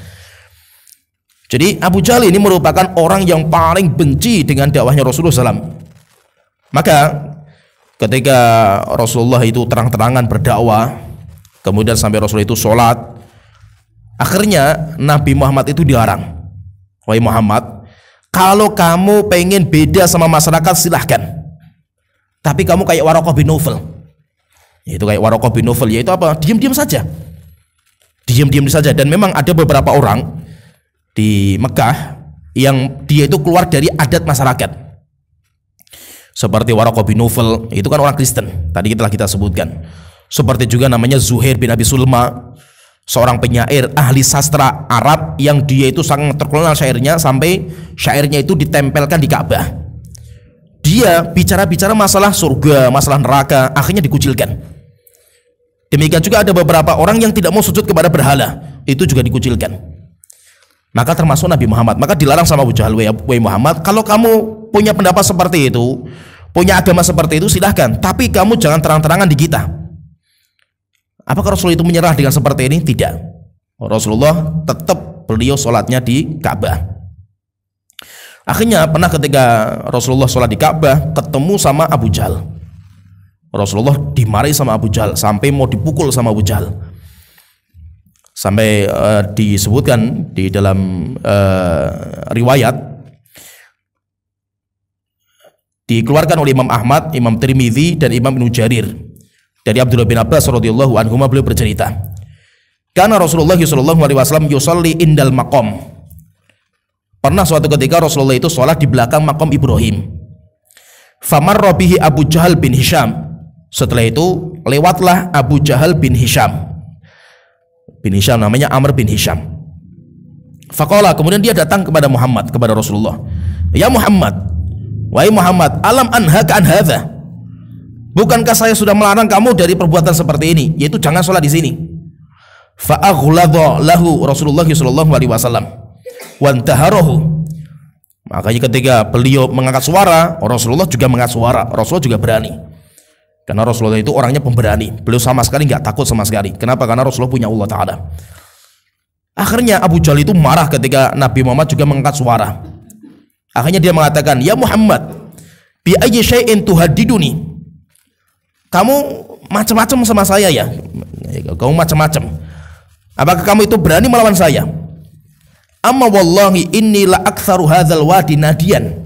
Jadi Abu Jahal ini merupakan orang yang paling benci dengan dakwahnya Rasulullah SAW. Maka ketika Rasulullah itu terang-terangan berdakwah, kemudian sampai Rasulullah itu sholat, akhirnya Nabi Muhammad itu dilarang. Wahai Muhammad, kalau kamu pengen beda sama masyarakat silahkan, tapi kamu kayak Waraqah bin Naufal. Itu kayak Waraqah bin Naufal, yaitu apa? Diam-diam saja. Diam-diam saja. Dan memang ada beberapa orang di Mekah yang dia itu keluar dari adat masyarakat. Seperti Waraqah bin Naufal, itu kan orang Kristen. Tadi telah kita sebutkan. Seperti juga namanya Zuhair bin Abi Sulma, seorang penyair ahli sastra Arab yang dia itu sangat terkenal syairnya, sampai syairnya itu ditempelkan di Ka'bah. Dia bicara-bicara masalah surga, masalah neraka, akhirnya dikucilkan. Demikian juga ada beberapa orang yang tidak mau sujud kepada berhala, itu juga dikucilkan. Maka termasuk Nabi Muhammad. Maka dilarang sama Abu Jahal, wahai Muhammad, kalau kamu punya pendapat seperti itu, punya agama seperti itu, silahkan, tapi kamu jangan terang-terangan di kita. Apakah Rasulullah itu menyerah dengan seperti ini? Tidak. Rasulullah tetap beliau sholatnya di Ka'bah. Akhirnya pernah ketika Rasulullah sholat di Ka'bah ketemu sama Abu Jahal. Rasulullah dimarahi sama Abu Jahal sampai mau dipukul sama Abu Jahal. Sampai disebutkan di dalam riwayat, dikeluarkan oleh Imam Ahmad, Imam Tirmidzi dan Imam Ibnu Jarir, dari Abdullah bin Abbas radhiyallahu anhu, beliau bercerita, karena Rasulullah SAW yusalli indal maqam. Pernah suatu ketika Rasulullah itu sholat di belakang makam Ibrahim. Famarra bihi Abu Jahal bin Hisham. Setelah itu lewatlah Abu Jahal bin Hisham. Bin Hisham namanya Amr bin Hisham. Faqala, kemudian dia datang kepada Muhammad, kepada Rasulullah. Ya Muhammad, wahai Muhammad, alam anhaka an hadza. Bukankah saya sudah melarang kamu dari perbuatan seperti ini, yaitu jangan sholat di sini. Fa aghladha lahu Rasulullah sallallahu alaihi wasallam wa antaharahu. Makanya ketika beliau mengangkat suara, Rasulullah juga mengangkat suara. Rasulullah juga berani. Karena Rasulullah itu orangnya pemberani. Beliau sama sekali nggak takut sama sekali. Kenapa? Karena Rasulullah punya Allah Ta'ala. Akhirnya Abu Jahal itu marah ketika Nabi Muhammad juga mengangkat suara. Akhirnya dia mengatakan, ya Muhammad, bi ayyi syai'in tuhaddiduni. Kamu macam-macam sama saya ya. Kamu macam-macam. Apakah kamu itu berani melawan saya? Amma wallahi inni la aktsaru hadzal wadi nadiyan.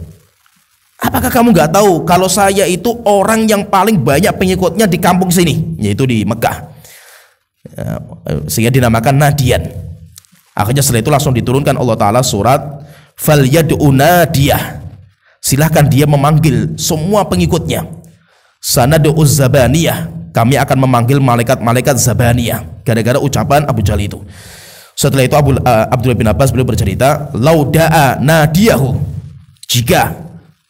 Apakah kamu nggak tahu kalau saya itu orang yang paling banyak pengikutnya di kampung sini, yaitu di Mekah, sehingga dinamakan Nadian. Akhirnya setelah itu langsung diturunkan Allah Ta'ala surat falyad'u nadiyah, silahkan dia memanggil semua pengikutnya. Sanad'u zabaniyah, kami akan memanggil malaikat-malaikat zabaniyah. gara-gara ucapan Abu Jahal itu. Setelah itu Abdullah bin Abbas beliau bercerita, lauda'a nadiyahu, jika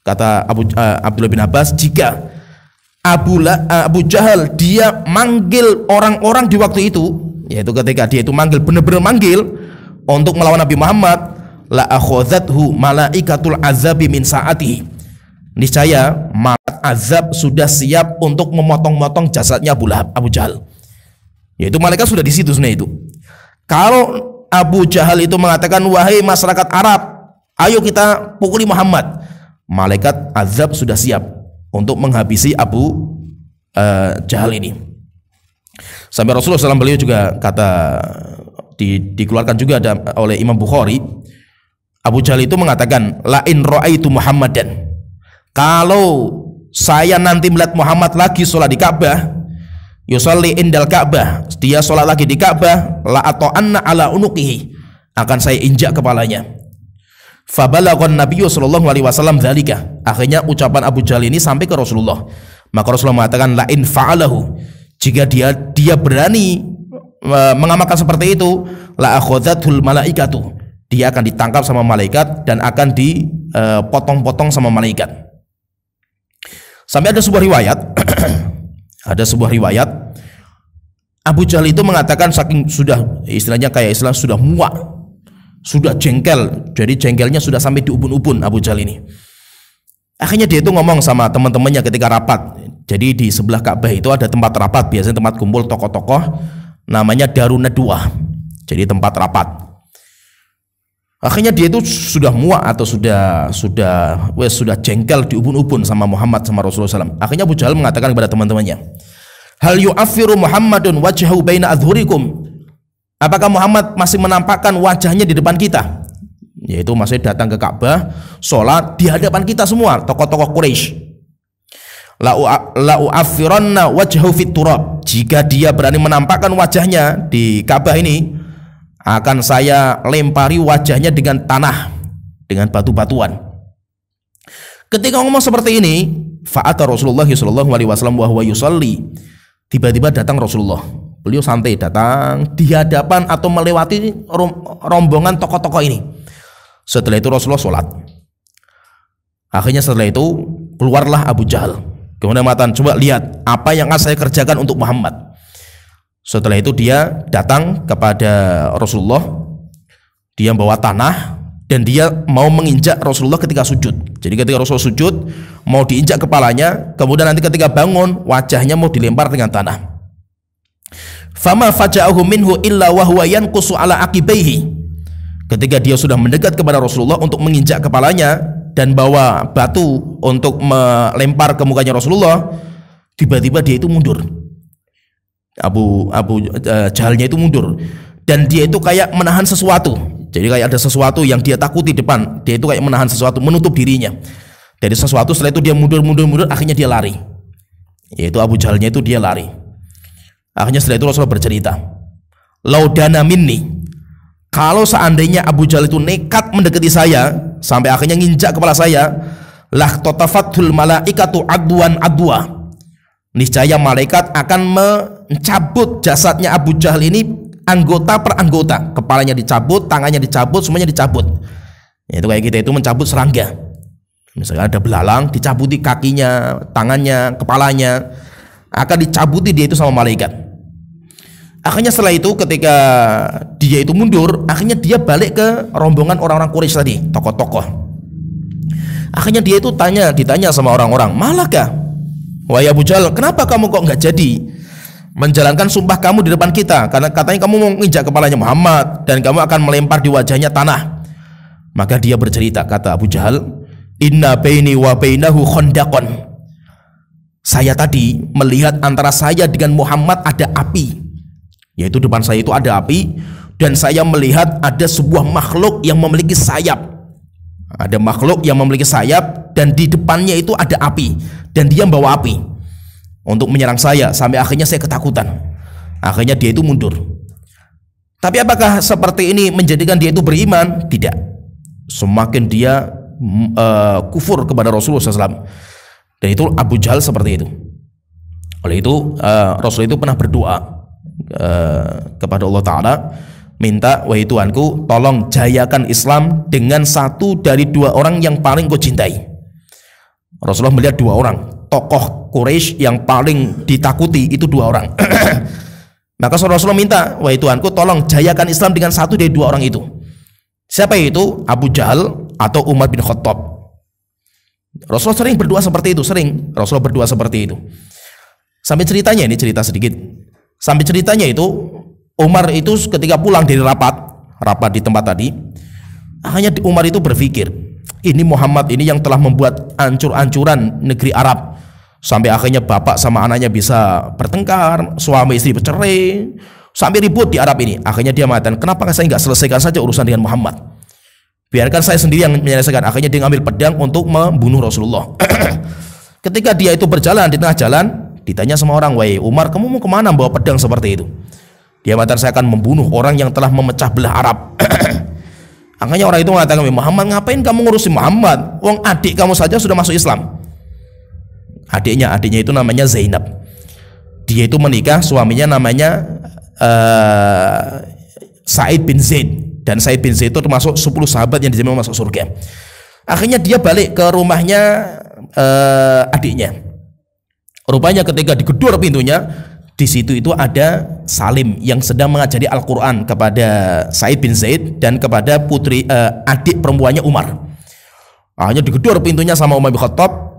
kata Abdullah bin Abbas, jika Abu Jahal dia manggil orang-orang di waktu itu, yaitu ketika dia itu manggil, benar-benar manggil untuk melawan Nabi Muhammad, la akhadhathu malaikatul azabi min saatihi, niscaya malaikat azab sudah siap untuk memotong-motong jasadnya Abu Jahal. Yaitu malaikat sudah di situ sebenarnya itu. Kalau Abu Jahal itu mengatakan, wahai masyarakat Arab, ayo kita pukuli Muhammad, malaikat azab sudah siap untuk menghabisi Abu Jahal ini. Sampai Rasulullah SAW beliau juga kata, dikeluarkan juga oleh Imam Bukhari, Abu Jahal itu mengatakan, la in ra'aitu Muhammadan, kalau saya nanti melihat Muhammad lagi sholat di Ka'bah, yusalli indal Ka'bah, dia sholat lagi di Ka'bah, la ata'anna ala unuqihi, akan saya injak kepalanya. Fabalaghon Nabiyyu sallallahu alaihi wasallam dzalika, akhirnya ucapan Abu Jahal ini sampai ke Rasulullah. Maka Rasulullah mengatakan, la in fa'alahu, jika dia berani mengamalkan seperti itu, la akhadhatul malaikatu, dia akan ditangkap sama malaikat dan akan dipotong-potong sama malaikat. Sampai ada sebuah riwayat ada sebuah riwayat Abu Jahal itu mengatakan, saking sudah istilahnya kayak istilah sudah muak, sudah jengkel, jadi jengkelnya sudah sampai di ubun-ubun Abu Jahal ini. Akhirnya dia itu ngomong sama teman-temannya ketika rapat. Jadi di sebelah Ka'bah itu ada tempat rapat, biasanya tempat kumpul tokoh-tokoh, namanya Darun Nadwah, jadi tempat rapat. Akhirnya dia itu sudah muak atau sudah jengkel di ubun-ubun sama Muhammad, sama Rasulullah SAW. Akhirnya Abu Jahal mengatakan kepada teman-temannya, hal yu'affiru Muhammadun wajhahu baina adhurikum, apakah Muhammad masih menampakkan wajahnya di depan kita? Yaitu masih datang ke Ka'bah, sholat di hadapan kita semua, tokoh-tokoh Quraisy. La u'affiranna wajhahu fit turab, jika dia berani menampakkan wajahnya di Ka'bah ini, akan saya lempari wajahnya dengan tanah, dengan batu-batuan. Ketika ngomong seperti ini, fa'ata Rasulullah sallallahu alaihi wasallam wa huwa yusalli, tiba-tiba datang Rasulullah. Beliau santai datang di hadapan atau melewati rombongan tokoh-tokoh ini. Setelah itu Rasulullah sholat. Akhirnya setelah itu keluarlah Abu Jahal, kemudian mengatakan, coba lihat apa yang akan saya kerjakan untuk Muhammad. Setelah itu dia datang kepada Rasulullah, dia membawa tanah dan dia mau menginjak Rasulullah ketika sujud. Jadi ketika Rasulullah sujud, mau diinjak kepalanya, kemudian nanti ketika bangun, wajahnya mau dilempar dengan tanah. Fama faja'ahu minhu illa wa huwa yanqusu ala aqibaihi. Ketika dia sudah mendekat kepada Rasulullah untuk menginjak kepalanya dan bawa batu untuk melempar ke mukanya Rasulullah, tiba-tiba dia itu mundur. Abu Jahalnya itu mundur, dan dia itu kayak menahan sesuatu. Jadi kayak ada sesuatu yang dia takuti depan, dia itu kayak menahan sesuatu, menutup dirinya dari sesuatu. Setelah itu dia mundur, akhirnya dia lari. Yaitu Abu Jahalnya itu dia lari. Akhirnya setelah itu Rasulullah bercerita, laudana minni, kalau seandainya Abu Jahal itu nekat mendekati saya sampai akhirnya nginjak kepala saya, lah totafatul malaikatu adwan adwa, niscaya malaikat akan mencabut jasadnya Abu Jahal ini anggota per anggota, kepalanya dicabut, tangannya dicabut, semuanya dicabut. Itu kayak kita itu mencabut serangga. Misalnya ada belalang, dicabuti kakinya, tangannya, kepalanya, akan dicabuti dia itu sama malaikat. Akhirnya setelah itu ketika dia itu mundur, akhirnya dia balik ke rombongan orang-orang Quraisy tadi, tokoh-tokoh. Akhirnya dia itu ditanya sama orang-orang, malakah wahai Abu Jahal, kenapa kamu kok nggak jadi menjalankan sumpah kamu di depan kita? Karena katanya kamu mau menginjak kepalanya Muhammad dan kamu akan melempar di wajahnya tanah. Maka dia bercerita, kata Abu Jahal, inna baini wa bainahu khandaqan, saya tadi melihat antara saya dengan Muhammad ada api, yaitu depan saya itu ada api, dan saya melihat ada sebuah makhluk yang memiliki sayap. Ada makhluk yang memiliki sayap dan di depannya itu ada api, dan dia membawa api untuk menyerang saya, sampai akhirnya saya ketakutan. Akhirnya dia itu mundur. Tapi apakah seperti ini menjadikan dia itu beriman? Tidak. Semakin dia kufur kepada Rasulullah SAW. Dan itu Abu Jahal seperti itu. Oleh itu Rasul itu pernah berdoa kepada Allah Ta'ala, minta, wahai Tuhanku, tolong jayakan Islam dengan satu dari dua orang yang paling kau cintai. Rasulullah melihat dua orang tokoh Quraisy yang paling ditakuti, itu dua orang. Maka Rasulullah minta, wahai Tuhanku, tolong jayakan Islam dengan satu dari dua orang itu. Siapa itu? Abu Jahal atau Umar bin Khattab. Rasulullah sering berdoa seperti itu, Rasulullah berdoa seperti itu. Sampai ceritanya, ini cerita sedikit. Sampai ceritanya itu, Umar itu ketika pulang dari rapat di tempat tadi, akhirnya Umar itu berpikir, ini Muhammad ini yang telah membuat ancur-ancuran negeri Arab, sampai akhirnya bapak sama anaknya bisa bertengkar, suami istri bercerai, sampai ribut di Arab ini. Akhirnya dia mengatakan, kenapa saya nggak selesaikan saja urusan dengan Muhammad? Biarkan saya sendiri yang menyelesaikan. Akhirnya dia ngambil pedang untuk membunuh Rasulullah. Ketika dia itu berjalan di tengah jalan, ditanya sama orang, wahai Umar, kamu mau kemana bawa pedang seperti itu? Dia mengatakan, saya akan membunuh orang yang telah memecah belah Arab. Akhirnya orang itu mengatakan, Muhammad, ngapain kamu ngurusin Muhammad? Wong adik kamu saja sudah masuk Islam. Adiknya itu namanya Zainab. Dia itu menikah, suaminya namanya Sa'id bin Zaid. Dan Sa'id bin Zaid itu termasuk 10 sahabat yang dijamin masuk surga. Akhirnya dia balik ke rumahnya adiknya. Rupanya ketika digedor pintunya, di situ itu ada Salim yang sedang mengajari Al-Quran kepada Sa'id bin Zaid dan kepada putri adik perempuannya Umar. Akhirnya digedor pintunya sama Umar bin Khattab.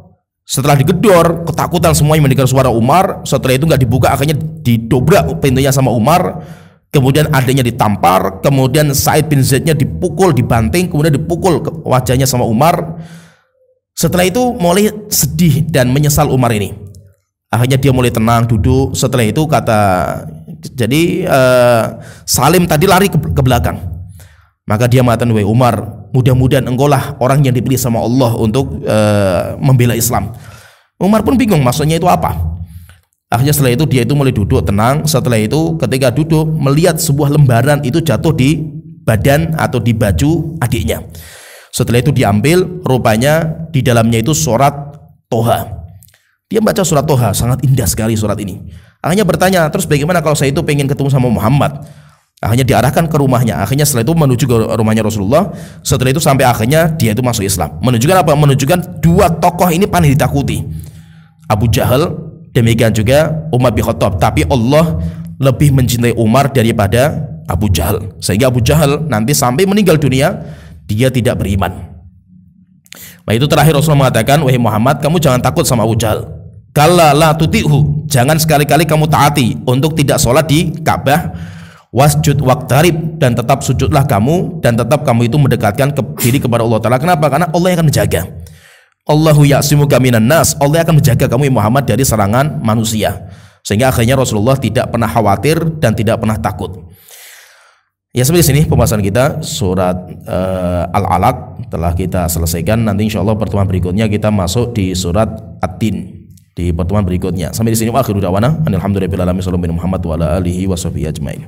Setelah digedor, ketakutan semuanya mendengar suara Umar. Setelah itu nggak dibuka, akhirnya didobrak pintunya sama Umar. Kemudian adiknya ditampar, kemudian Sa'id bin Zaidnya dipukul, dibanting, kemudian dipukul ke wajahnya sama Umar. Setelah itu mulai sedih dan menyesal Umar ini. Akhirnya dia mulai tenang, duduk. Setelah itu Salim tadi lari ke belakang. Maka dia mengatakan, wahai Umar, mudah-mudahan engkaulah orang yang dipilih sama Allah untuk membela Islam. Umar pun bingung maksudnya itu apa. Akhirnya setelah itu dia itu mulai duduk tenang. Setelah itu ketika duduk melihat sebuah lembaran itu jatuh di badan atau di baju adiknya. Setelah itu diambil, rupanya di dalamnya itu surat Toha. Dia baca surat Toha, sangat indah sekali surat ini. Akhirnya bertanya, terus bagaimana kalau saya itu pengen ketemu sama Muhammad? Akhirnya diarahkan ke rumahnya. Akhirnya setelah itu menuju ke rumahnya Rasulullah. Setelah itu sampai akhirnya dia itu masuk Islam. Menunjukkan apa? Menunjukkan dua tokoh ini paling ditakuti, Abu Jahal, demikian juga Umar bin Khattab. Tapi Allah lebih mencintai Umar daripada Abu Jahal, sehingga Abu Jahal nanti sampai meninggal dunia dia tidak beriman. Nah, itu terakhir Rasulullah mengatakan, wahai Muhammad, kamu jangan takut sama Abu Jahal. Kalla la tuti'hu, jangan sekali-kali kamu taati untuk tidak sholat di Ka'bah. Wasjud waqtarib, dan tetap sujudlah kamu, dan tetap kamu itu mendekatkan diri kepada Allah Ta'ala. Kenapa? Karena Allah yang akan menjaga. Allahu ya'simuka minan nas, Allah akan menjaga kamu Muhammad dari serangan manusia. Sehingga akhirnya Rasulullah tidak pernah khawatir dan tidak pernah takut. Ya, sampai di sini pembahasan kita surat Al-Alaq telah kita selesaikan. Nanti insyaallah pertemuan berikutnya kita masuk di surat At-Tin di pertemuan berikutnya. Sampai di sini wa akhiru da'wana alhamdulillahirabbil alamin sallallahu Muhammad wa ala alihi washabihi ajmain.